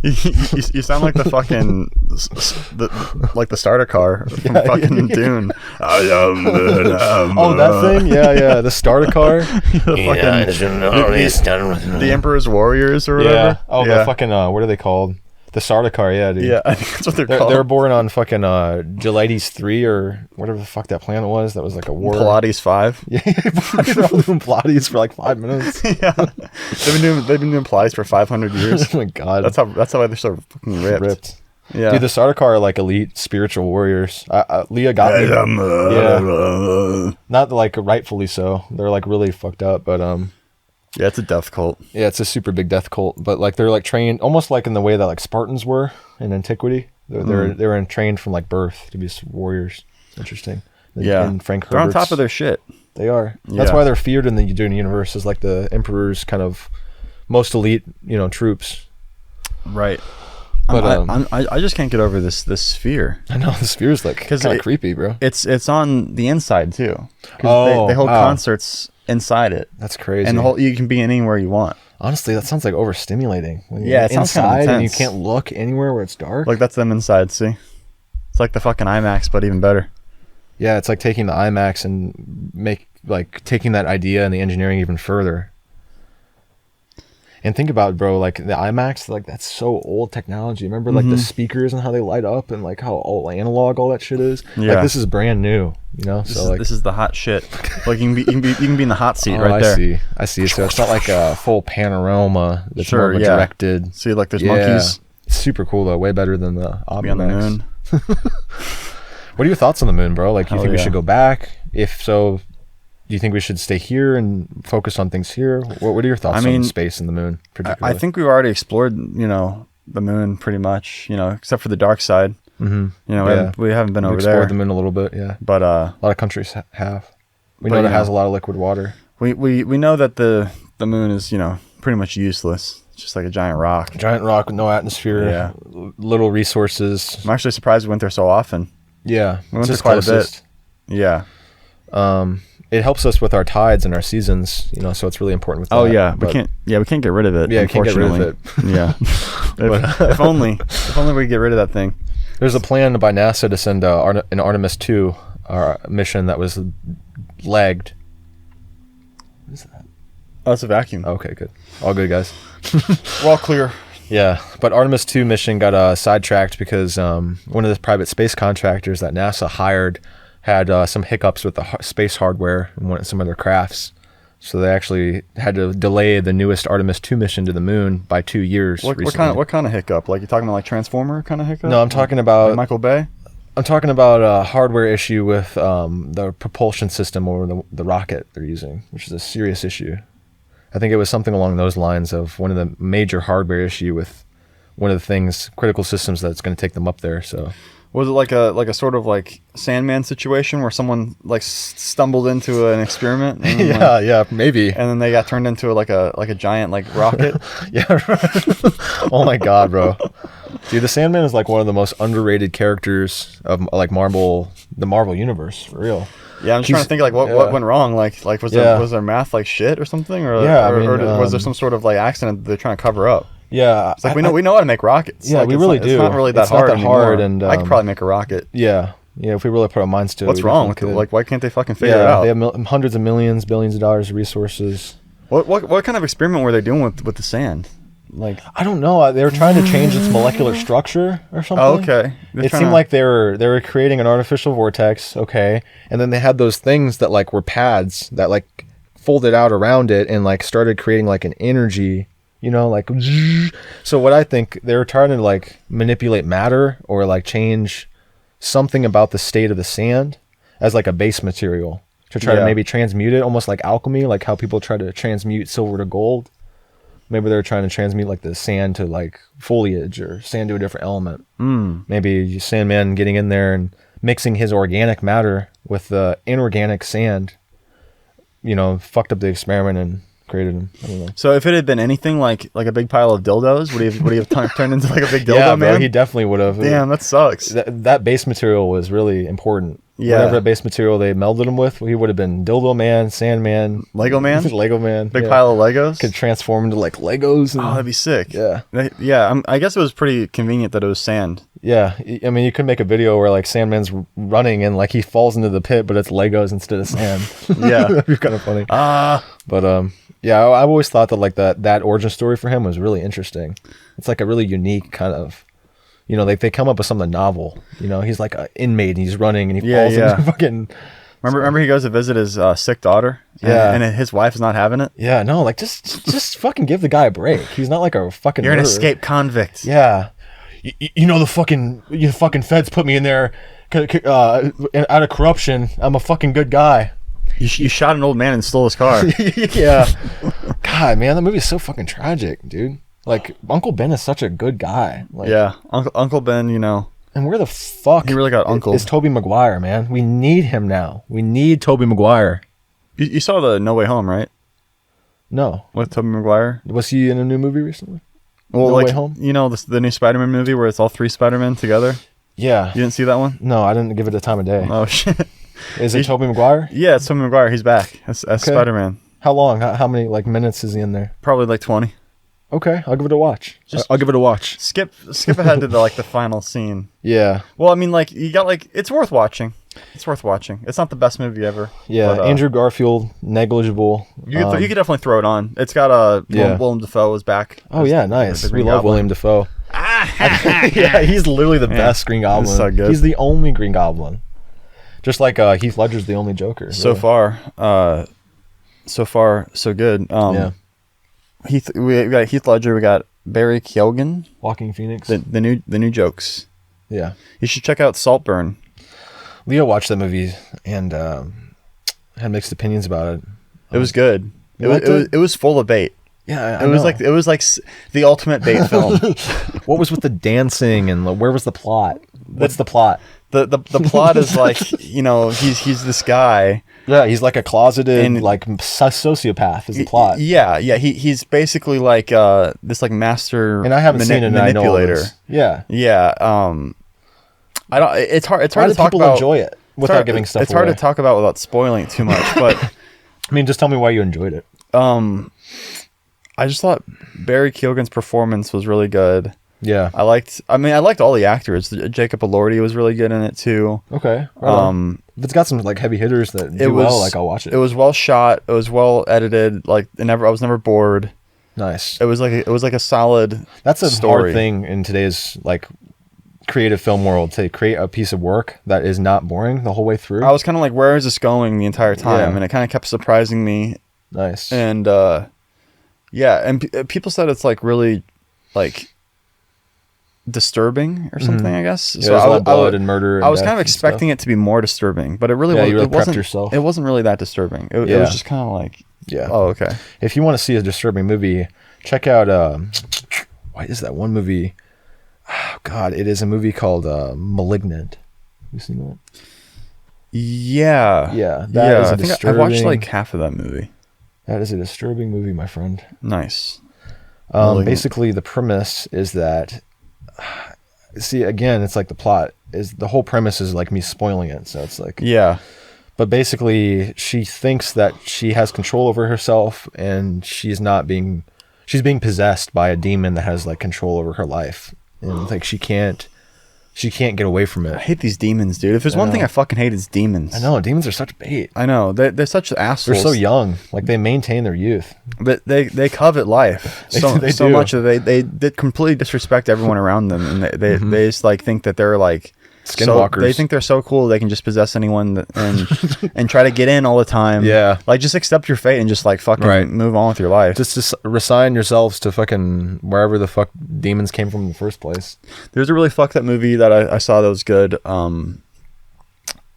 You sound like the fucking the starter car from fucking Dune. Oh, that thing? Yeah, the starter car. The Emperor's Warriors or whatever. Yeah. Oh, the fucking what are they called? The starter car. Yeah, dude. Yeah, I think that's what they're called. They're born on fucking Gelites 3 or whatever the fuck that planet was. That was like a war. Pilates 5. Yeah, they're all doing Pilates for like 5 minutes. Yeah, they've been doing Pilates for 500 years. Oh my god, that's why they're so fucking ripped. Yeah, dude, the starter car are like elite spiritual warriors. Leah got me. Yeah, not like rightfully so. They're like really fucked up, but yeah, it's a death cult. Yeah, it's a super big death cult, but like they're like trained almost like in the way that like Spartans were in antiquity. They were trained from like birth to be warriors. Interesting. Yeah, and Frank they're on Herbert's, top of their shit. They are. That's why they're feared in the Dune universe as like the Emperor's kind of most elite, troops. Right. But I just can't get over this sphere. I know the sphere's like kind of creepy, bro. It's on the inside too. Oh, they hold concerts inside it. That's crazy. And you can be anywhere you want. Honestly, that sounds like overstimulating. Yeah, it sounds kind of intense. And you can't look anywhere where it's dark. Like that's them inside. See, it's like the fucking IMAX, but even better. Yeah, it's like taking the IMAX and taking that idea and the engineering even further. And think about it, bro, like the IMAX, like that's so old technology. Remember like the speakers and how they light up and like how all analog all that shit is? Yeah. Like this is brand new, This is the hot shit. Like you can be in the hot seat right there. I see. So it's not like a full panorama that's more of a directed. See, like there's monkeys. Super cool though, way better than the Be on the moon. What are your thoughts on the moon, bro? Like, do you think we should go back? If so, do you think we should stay here and focus on things here? What are your thoughts on space and the moon, particularly? I think we've already explored, the moon pretty much, except for the dark side. Mm-hmm. We haven't been over there. Explored the moon a little bit, yeah. But a lot of countries have. We know it has a lot of liquid water. We know that the moon is, pretty much useless. It's just like a giant rock. Giant rock with no atmosphere, little resources. I'm actually surprised we went there so often. Yeah, we went there quite a bit. Yeah. It helps us with our tides and our seasons, so it's really important with that. Oh yeah, we can't get rid of it. Yeah, we can't get rid of it. Yeah. if only we could get rid of that thing. There's a plan by NASA to send an Artemis 2 mission that was lagged. What is that? Oh, it's a vacuum. Okay, good. All good, guys. We're all clear. Yeah, but Artemis 2 mission got sidetracked because one of the private space contractors that NASA hired had some hiccups with the space hardware and some of their crafts. So they actually had to delay the newest Artemis 2 mission to the moon by 2 years. What kind of hiccup? Like you're talking about like Transformer kind of hiccup? No, I'm talking about like Michael Bay. I'm talking about a hardware issue with the propulsion system or the rocket they're using, which is a serious issue. I think it was something along those lines of one of the major hardware issue with one of the critical systems that's going to take them up there. So was it like a sort of like Sandman situation where someone like stumbled into an experiment? And yeah, maybe. And then they got turned into like a giant like rocket. Yeah. Oh my god, bro. Dude, the Sandman is like one of the most underrated characters of like the Marvel universe, for real. Yeah, I'm just trying to think like what went wrong. Like was there math like shit or something, or was there some sort of like accident that they're trying to cover up? Yeah, it's like we know how to make rockets. Yeah, like, we really do. It's not really that it's hard. Not that hard, and I could probably make a rocket. Yeah, if we really put our minds to it. What's wrong with it? Like, why can't they fucking figure it out? They have hundreds of millions, billions of dollars of resources. What kind of experiment were they doing with the sand? Like, I don't know. They were trying to change its molecular structure or something. Oh, okay. It seemed like they were creating an artificial vortex. Okay, and then they had those things that like were pads that like folded out around it and like started creating like an energy. Like, so what I think they were trying to like manipulate matter or like change something about the state of the sand as like a base material to try to maybe transmute it, almost like alchemy, like how people try to transmute silver to gold. Maybe they're trying to transmute like the sand to like foliage or sand to a different element. Maybe Sandman getting in there and mixing his organic matter with the inorganic sand, you know, fucked up the experiment and created him. I don't know. So if it had been anything like a big pile of dildos, would he have turned into like a big dildo Yeah, man? bro, he definitely would have. Damn, that sucks. That base material was really important. Yeah. Whatever base material they melded him with, he would have been Dildo Man, Sandman, Lego Man? Lego Man. Big yeah. pile of Legos? Could transform into like Legos. And, Oh, that'd be sick. Yeah. Yeah, I guess it was pretty convenient that it was sand. yeah. I mean, you could make a video where like Sandman's running and like he falls into the pit, but it's Legos instead of sand. Yeah. That'd be kind of funny. Ah. But yeah, I've always thought that like that origin story for him was really interesting. It's like a really unique kind of, you know, like they come up with something novel. You know, he's like an inmate and he's running and he falls into fucking. Remember he goes to visit his sick daughter? Yeah. And his wife is not having it? Yeah, no, like just fucking give the guy a break. He's not like a fucking. You're an murderer. escaped convict. Yeah, you know the fucking feds put me in there out of corruption. I'm a fucking good guy. You shot an old man and stole his car. Yeah. God, man, that movie is so fucking tragic, dude. Like Uncle Ben is such a good guy. Like, Yeah. Uncle Ben, you know. And where the fuck He really got uncle. is Tobey Maguire, man? We need him now. We need Tobey Maguire. You saw the No Way Home, right? No. With Tobey Maguire? Was he in a new movie recently? Well, No like, Way Home? you know, the new Spider-Man movie where it's all three Spider-Men together? Yeah. You didn't see that one? No, I didn't give it a time of day. Oh, shit. Is it Tobey Maguire? Yeah, it's Tobey Maguire. He's back as Spider-Man. How long? How many like minutes is he in there? Probably like 20. Okay, I'll give it a watch. I'll give it a watch. Skip ahead to the final scene. Yeah. Well, I mean, like, you got it's worth watching. It's worth watching. It's not the best movie ever. Yeah, but, Andrew Garfield, negligible. You could definitely throw it on. It's got Willem Dafoe is back. Oh yeah, nice. the We Green love Goblin. William Dafoe. Yeah, he's literally the best Green Goblin. so good. He's the only Green Goblin. Just like Heath Ledger's the only Joker. So far, so good. Yeah. We got Heath Ledger. We got Barry Keoghan. Walking Phoenix. The new jokes. Yeah. You should check out Saltburn. Leo watched that movie and had mixed opinions about it. It was good. liked It was full of bait. Yeah, It was like the ultimate bait film. what was with the dancing and where was the plot? What's the plot? The plot is like, you know, he's this guy. Yeah, he's like a closeted And- like sociopath. Is the plot? Yeah. He's basically like this like master. And I haven't seen it. And I know all manipulator. this. Yeah. Yeah. I don't. It's hard. It's Why hard do to talk people about. enjoy it without giving stuff It's hard away? to talk about without spoiling it too much. But I mean, just tell me why you enjoyed it. I just thought Barry Keoghan's performance was really good. Yeah. I liked all the actors. Jacob Elordi was really good in it too. Okay. Right on. If it's got some like heavy hitters that do well, like I'll watch it. It was well shot. It was well edited. Like I was never bored. Nice. It was like a solid. That's a story. hard thing in today's like creative film world to create a piece of work that is not boring the whole way through. I was kind of like, where is this going the entire time? Yeah. And it kind of kept surprising me. Nice. And yeah, and people said it's like really like disturbing or something. I guess. Yeah, there's a lot of blood and murder. And I was death kind of and expecting it to be more disturbing, but it really Yeah, wasn't. you really it wasn't. prepped yourself. It wasn't really that disturbing. It Yeah. was just kind of like, Yeah. oh, okay. If you want to see a disturbing movie, check out what is that one movie? Oh, God, it is a movie called Malignant. You seen that? Yeah. Yeah, that is a I think I watched disturbing- like half of that movie. That is a disturbing movie, my friend. Nice. Malignant. Basically, the premise is that. See, again, it's like the plot is the whole premise is like me spoiling it, so it's like. Yeah. But basically, she thinks that she has control over herself, and she's being possessed by a demon that has like control over her life, and like she can't get away from I it. hate these demons, dude. If there's one thing I fucking hate, it's demons. I know demons are such bait. I know. They're such They're assholes. so young, like they maintain their youth. But they covet life so They so do. much that they completely disrespect everyone around them, and they just like think that they're like Skinwalkers. They think they're so cool they can just possess anyone and try to get in all the time. Yeah. like just accept your fate and just like fucking Right. move on with your life. Just resign yourselves to fucking wherever the fuck demons came from in the first place. There's a really fucked up movie that I saw that was good.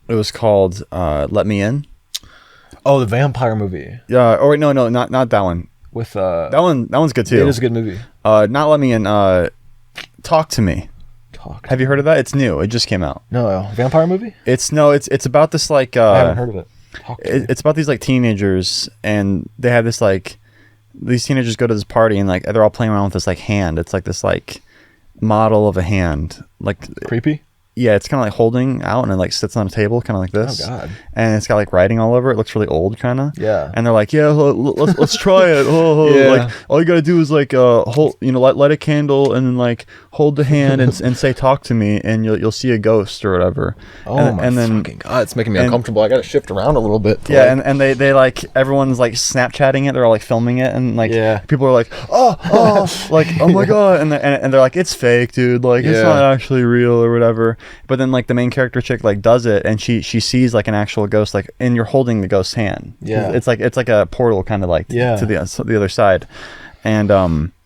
It was called Let Me In. Oh, the vampire movie. Yeah. Oh wait, no, not that one. with That one's good too. It is a good movie. Not Let Me In. Talk to Me. Talk. Have you heard of that? It's new. It just came out. No, vampire movie? It's about this like. I haven't heard of it. Talk to me. It's about these like teenagers, and they have this like. These teenagers go to this party, and like they're all playing around with this like hand. It's like this like model of a hand, like Creepy? yeah, it's kind of like holding out, and it like sits on a table, kind of like this. Oh, God. And it's got like writing all over it. It looks really old, kind of. Yeah. And they're like, yeah, let's try it. Yeah. Like all you gotta do is like hold, light a candle and then like hold the hand and say talk to me, and you'll see a ghost or whatever. Oh and my then fucking God, it's making me uncomfortable. I gotta shift around a little bit. to, yeah, like- and they like everyone's like Snapchatting it. They're all like filming it, and like Yeah. people are like, oh, like oh my God, and they're like, it's fake, dude. Like it's Yeah. not actually real or whatever. But then like the main character chick like does it, and she sees like an actual ghost, like, and you're holding the ghost's hand. Yeah. it's like a portal kind of like Yeah. to the other side, and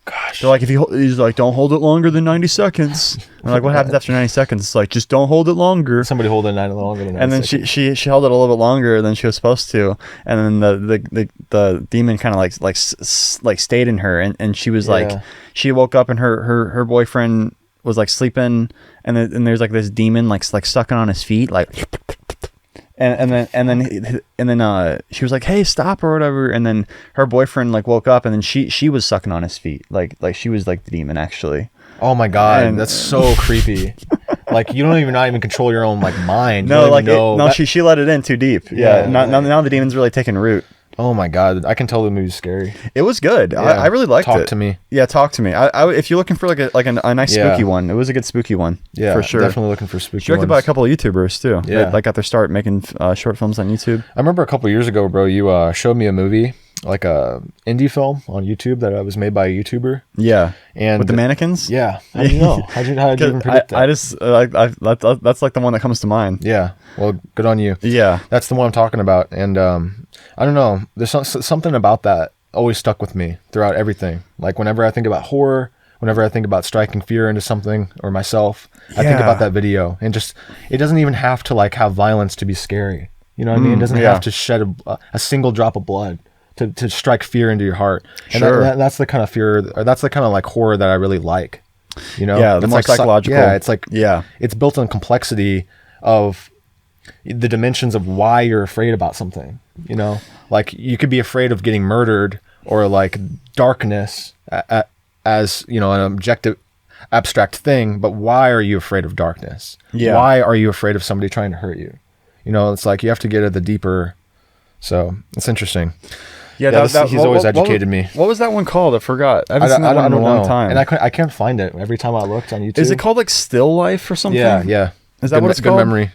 Gosh. they're like, he's like, don't hold it longer than 90 seconds. And like, what happens after 90 seconds? It's like, just don't hold it longer. Somebody hold it longer than that. And then she held it a little bit longer than she was supposed to, and then the demon kind of like stayed in her, and she was like, Yeah. she woke up and her boyfriend was like sleeping, and there's like this demon like sucking on his feet like. And then she was like, "Hey, stop!" or whatever. And then her boyfriend like woke up, and then she was sucking on his feet, like she was like the demon actually. Oh my God, and- that's so creepy. Like you don't even not even control your own like mind. You No, don't like even know no, that- she let it in too deep. Yeah, Yeah, now the demon's really taking root. Oh my God, I can tell the movie's scary. It was good. Yeah. I really liked it. Talk to me. Yeah, talk to me. I if you're looking for like a nice Yeah. spooky one, it was a good spooky one. Yeah, for sure. Definitely looking for spooky Directed by a ones. couple of YouTubers too. Yeah. They, like got their start making short films on YouTube. I remember a couple years ago, bro. You showed me a movie, like a indie film on YouTube that was made by a YouTuber. Yeah, And with the mannequins. Yeah, how do you know? How did you even predict that? I just that's like the one that comes to mind. Yeah, well, good on you. Yeah. That's the one I'm talking about, and I don't know. There's something about that always stuck with me throughout everything. Like whenever I think about horror, whenever I think about striking fear into something or myself, I think Yeah. about that video, and just it doesn't even have to like have violence to be scary. You know what I mean? It doesn't yeah. have to shed a single drop of blood to strike fear into your heart. And Sure. that's the kind of fear, or that's the kind of like horror that I really like. You know? Yeah, the It's more like psychological. Yeah, it's like Yeah. it's built on complexity of the dimensions of why you're afraid about something. You know, like you could be afraid of getting murdered or like darkness as you know an objective abstract thing, but why are you afraid of darkness? Yeah. Why are you afraid of somebody trying to hurt you? You know, it's like you have to get at the deeper. So it's interesting. Yeah, He's always educated me. What was that one called? I forgot. I haven't seen that one in a long time. And I can't find it every time I looked on YouTube. Is it called like Still Life or something? Yeah. Is that Good- what it's good called? memory.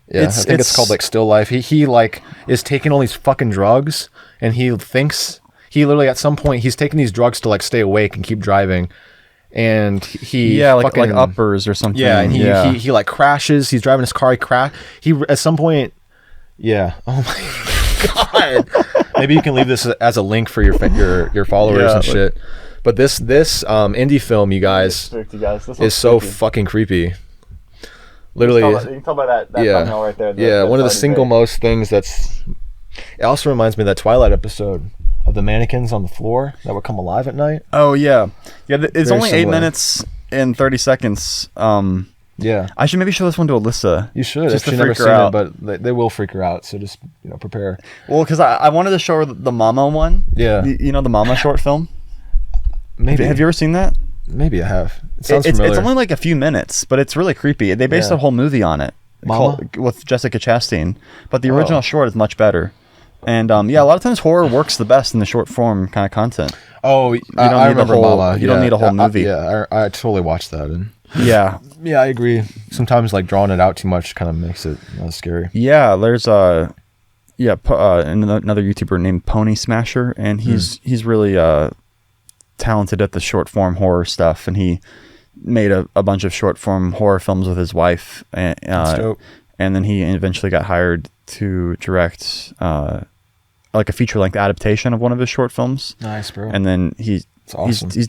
Yeah, I think it's called like Still Life. He like is taking all these fucking drugs, and he literally at some point he's taking these drugs to like stay awake and keep driving, and he like fucking, uppers or something. yeah, and he like crashes. He's driving his car. He at some point, yeah. Oh my God. Maybe you can leave this as a link for your followers Yeah, and shit. But this indie film, you guys, is so fucking creepy. Literally, You can tell by that thumbnail right there. yeah, one of the single most things that's. It also reminds me of that Twilight episode of the mannequins on the floor that would come alive at night. Oh yeah, yeah. It's Very only 8 similar. minutes and 30 seconds. Yeah, I should maybe show this one to Alyssa. you should. just If to she's never freak her seen out. it, but they will freak her out. So just prepare. Well, because I wanted to show her the Mama one. Yeah. You know the Mama short film. Maybe Have you ever seen that? Maybe I have. It sounds It's familiar. only like a few minutes, but it's really creepy. They based Yeah. a whole movie on it Mama? with Jessica Chastain, but the Oh. original short is much better. And yeah, a lot of times horror works the best in the short form kind of content. Oh, don't I need a remember whole- Mama. you don't need a whole movie. I totally watched that, and Yeah, yeah, I agree. Sometimes like drawing it out too much kind of makes it scary. yeah. There's another YouTuber named Pony Smasher, and he's really talented at the short form horror stuff, and he made a bunch of short form horror films with his wife, and dope. and then he eventually got hired to direct like a feature length adaptation of one of his short films. Nice, bro. And then he awesome. he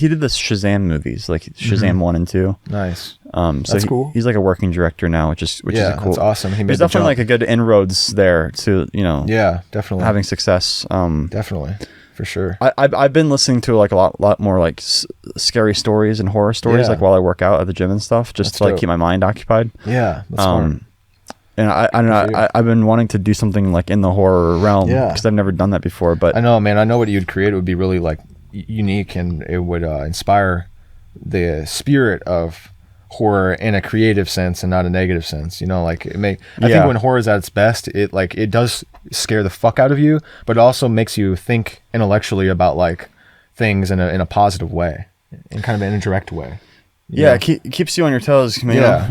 did the Shazam movies, like Shazam 1 and 2. Nice. So That's cool. He's like a working director now, which is Yeah, a cool. that's awesome. He made There's the definitely jump. like a good inroads there to Yeah, definitely. having success. Definitely. for sure. I've been listening to like a lot more like scary stories and horror stories, Yeah. like while I work out at the gym and stuff, just That's to like dope. keep my mind occupied. Yeah, that's smart. And I don't Good for know, you. I've been wanting to do something like in the horror realm, Yeah. because I've never done that before. But I know, man. I know what you'd create. It would be really like unique, and it would inspire the spirit of horror in a creative sense and not a negative sense. You know, like I Yeah. think when horror is at its best, it does scare the fuck out of you, but it also makes you think intellectually about like things in a positive way, in kind of an indirect way. you yeah, know? it keeps you on your toes. Yeah,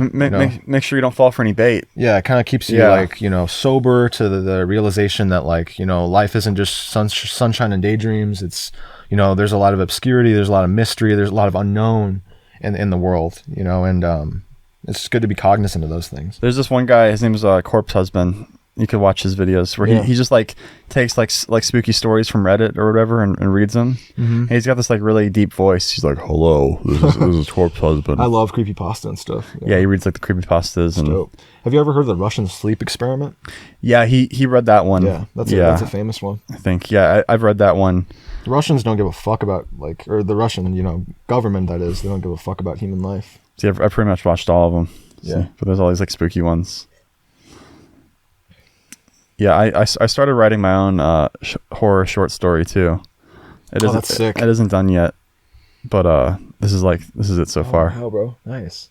Make sure you don't fall for any bait. Yeah, it kind of keeps you Yeah. like, sober to the realization that like, life isn't just sunshine and daydreams. It's, there's a lot of obscurity, there's a lot of mystery, there's a lot of unknown in the world, and it's good to be cognizant of those things. There's this one guy, his name is Corpse Husband. You could watch his videos where Yeah. he just like takes like spooky stories from Reddit or whatever and reads them. Mm-hmm. And he's got this like really deep voice. He's like, "Hello, this is Corpse Husband." I love creepypasta and stuff. Yeah, he reads like the creepypastas and Dope. Have you ever heard of the Russian sleep experiment? yeah, he read that one. Yeah, that's a famous one. I think I've read that one. The Russians don't give a fuck about or the Russian, government that is, they don't give a fuck about human life. See, I pretty much watched all of them. Yeah. But there's all these like spooky ones. Yeah, I started writing my own horror short story too. That's sick. It isn't done yet, but this is it so far. Wow, bro. Nice.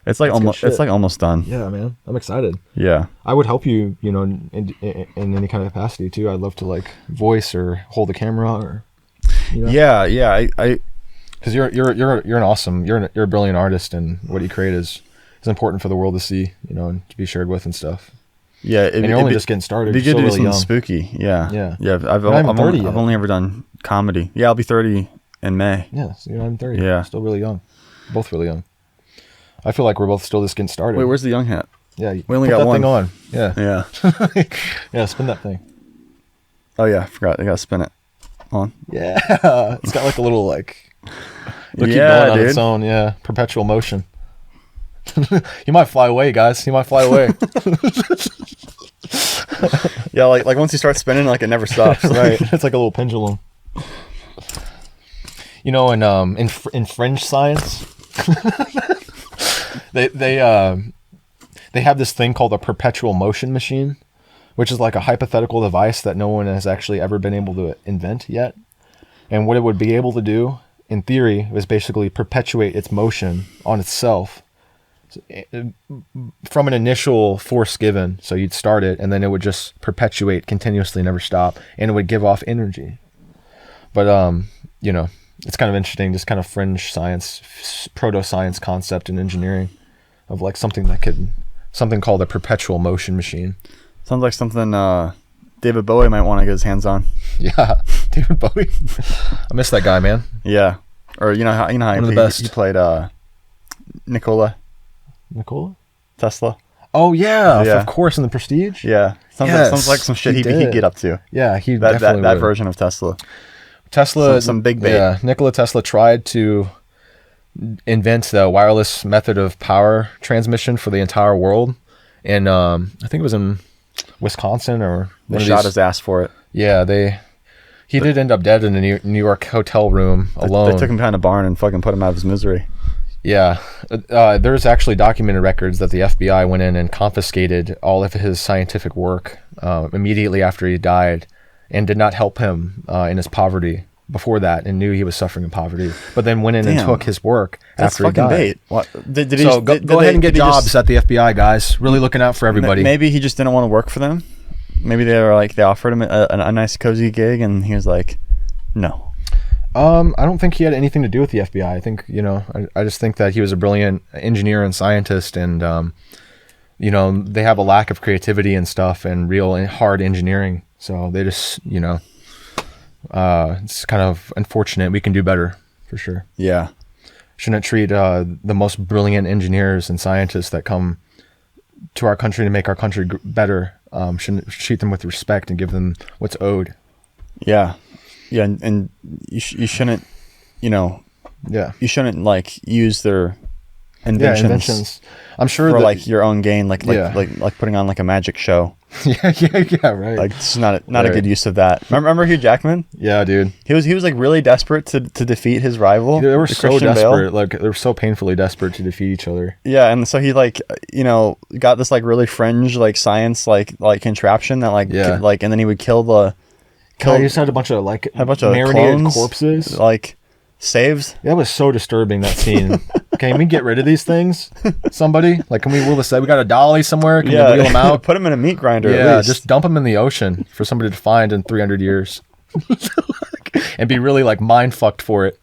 It's like That's good almost shit. almost done. Yeah, man. I'm excited. Yeah. I would help you, in any kind of capacity too. I'd love to like voice or hold the camera or. Yeah. I Because you're an awesome, you're a brilliant artist, and what you create is important for the world to see, and to be shared with and stuff. yeah. And you're only just getting started. It'd be You're good to do still really something young. spooky. Yeah. Yeah. Yeah. I've You're not even 30 yet. only ever done comedy. Yeah, I'll be 30 in May. Yeah, so you're not even 30. Yeah. Still really young. Both really young. I feel like we're both still just getting started. Wait, where's the young hat? Yeah, we only put got that one. thing on. Yeah. Yeah. Yeah, spin that thing. Oh yeah, I forgot. I gotta spin it. On. Yeah. It's got like a little like. It'll keep Yeah, going on its dude. own. Yeah, perpetual motion. You might fly away, guys. You might fly away. Yeah, like once you start spinning, like it never stops. Right. It's like a little pendulum. In French science, they have this thing called a perpetual motion machine, which is like a hypothetical device that no one has actually ever been able to invent yet. And what it would be able to do, in theory, was basically perpetuate its motion on itself from an initial force given. So you'd start it, and then it would just perpetuate continuously, never stop, and it would give off energy. But it's kind of interesting, just kind of fringe science, proto-science concept in engineering of like something called a perpetual motion machine. Sounds like something David Bowie might want to get his hands on. Yeah, David Bowie. I miss that guy, man. Yeah, or you know how One of the best. he played Nikola Tesla. Oh yeah, Yeah. of course, in The Prestige. Yeah, sounds like some shit he he'd did. get up to. Yeah, he That definitely that would. version of Tesla. Tesla, Some big bait. Yeah, Nikola Tesla tried to invent the wireless method of power transmission for the entire world, and I think it was in Wisconsin or They one of shot these- his ass for it. Yeah, he did end up dead in a New York hotel room alone. They took him behind a barn and fucking put him out of his misery. Yeah, there's actually documented records that the FBI went in and confiscated all of his scientific work immediately after he died, and did not help him in his poverty before that, and knew he was suffering in poverty, but then went in and Damn. took his work That's after he fucking died. bait. What? Did he So just- go did ahead they- and get did he jobs just- at the FBI, guys. Really looking out for everybody. Maybe he just didn't want to work for them. Maybe they offered him a nice cozy gig, and he was like, no. I don't think he had anything to do with the FBI. I think, I just think that he was a brilliant engineer and scientist, and, they have a lack of creativity and stuff and real hard engineering. So they just, it's kind of unfortunate. We can do better, for sure. Yeah. Shouldn't treat the most brilliant engineers and scientists that come to our country to make our country better. Shouldn't treat them with respect and give them what's owed. Yeah. Yeah. And you shouldn't, Yeah. you shouldn't like use their inventions I'm sure for that, like your own gain, like putting on like a magic show. yeah, right. Like it's not a Right. good use of that. Remember Hugh Jackman? Yeah, dude. He was like really desperate to defeat his rival. They were so Christian Bale. desperate. Like they were so painfully desperate to defeat each other. Yeah, and so he like got this like really fringe like science like contraption that like Yeah. like, and then he would kill He just had a bunch of like marinated clones, corpses. like saved. That was so disturbing, that scene. Can we get rid of these things? Somebody? Like, can we wheel this out? We got a dolly somewhere? Can we wheel them out? Put them in a meat grinder. Yeah, at least. just dump them in the ocean for somebody to find in 300 years. And be really, like, mind-fucked for it.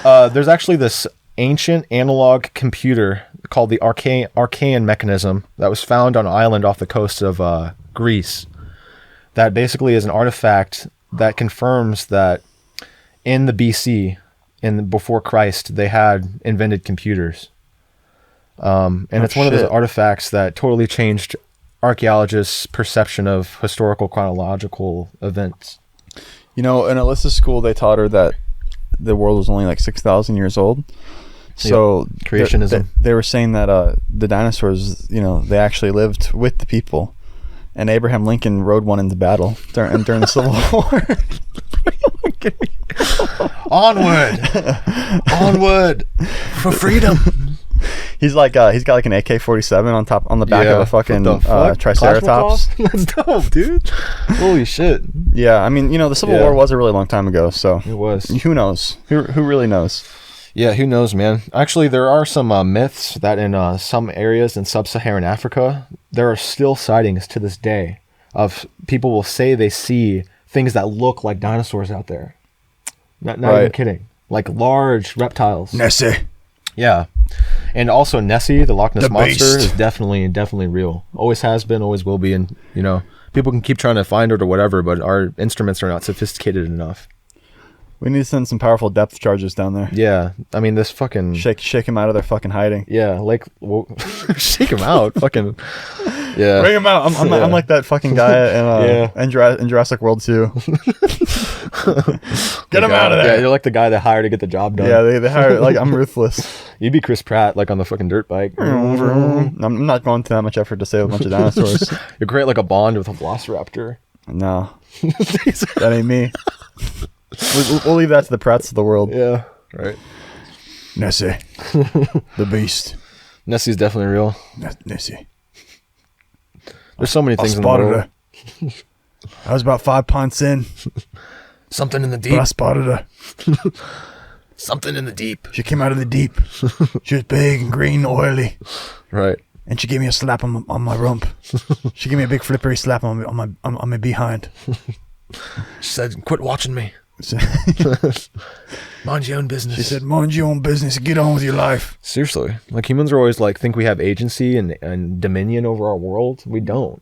There's actually this ancient analog computer called the Archaean mechanism that was found on an island off the coast of Greece. That basically is an artifact that confirms that in the BC, before Christ, they had invented computers. And it's one of those artifacts that totally changed archaeologists' perception of historical chronological events. In Alyssa's school, they taught her that the world was only like 6,000 years old. So creationism. They were saying that the dinosaurs, they actually lived with the people, and Abraham Lincoln rode one into battle during the Civil War. Onward for freedom. He's like he's got like an AK-47 on the back of a fucking What the fuck? Triceratops. That's dope, dude. Holy shit. Yeah, I mean, the Civil War was a really long time ago, so It was. who knows? Who really knows? Yeah, who knows, man. Actually, there are some myths that in some areas in sub-Saharan Africa, there are still sightings to this day of people will say they see things that look like dinosaurs out there. Not even kidding. Like large reptiles. Nessie. Yeah. And also Nessie, the Loch Ness The Monster, beast. is definitely real. Always has been, always will be. And, people can keep trying to find it or whatever, but our instruments are not sophisticated enough. We need to send some powerful depth charges down there. Yeah. I mean, this fucking... Shake him out of their fucking hiding. Yeah, like... Well, shake him out. Fucking... Yeah. Bring him out. I'm like that fucking guy in Jurassic World 2. Get him out of there. Yeah, you're like the guy they hire to get the job done. Yeah, they hire like I'm ruthless. You'd be Chris Pratt, like on the fucking dirt bike. I'm not going to that much effort to save a bunch of dinosaurs. You create like a bond with a velociraptor. No, that ain't me. We'll leave that to the Pratts of the world. Yeah, right. Nessie, the beast. Nessie's definitely real. Nessie. There's so many things in the world. her. I was about 5 pints in, Something in the but deep. I spotted her. Something in the deep. She came out of the deep. She was big and green, oily, Right. and she gave me a slap on my rump. She gave me a big flippery slap on my behind. She said, "Quit watching me. She Mind your own business." said, "Mind your own business. Get on with your life." Seriously, like humans are always like think we have agency and dominion over our world. We don't.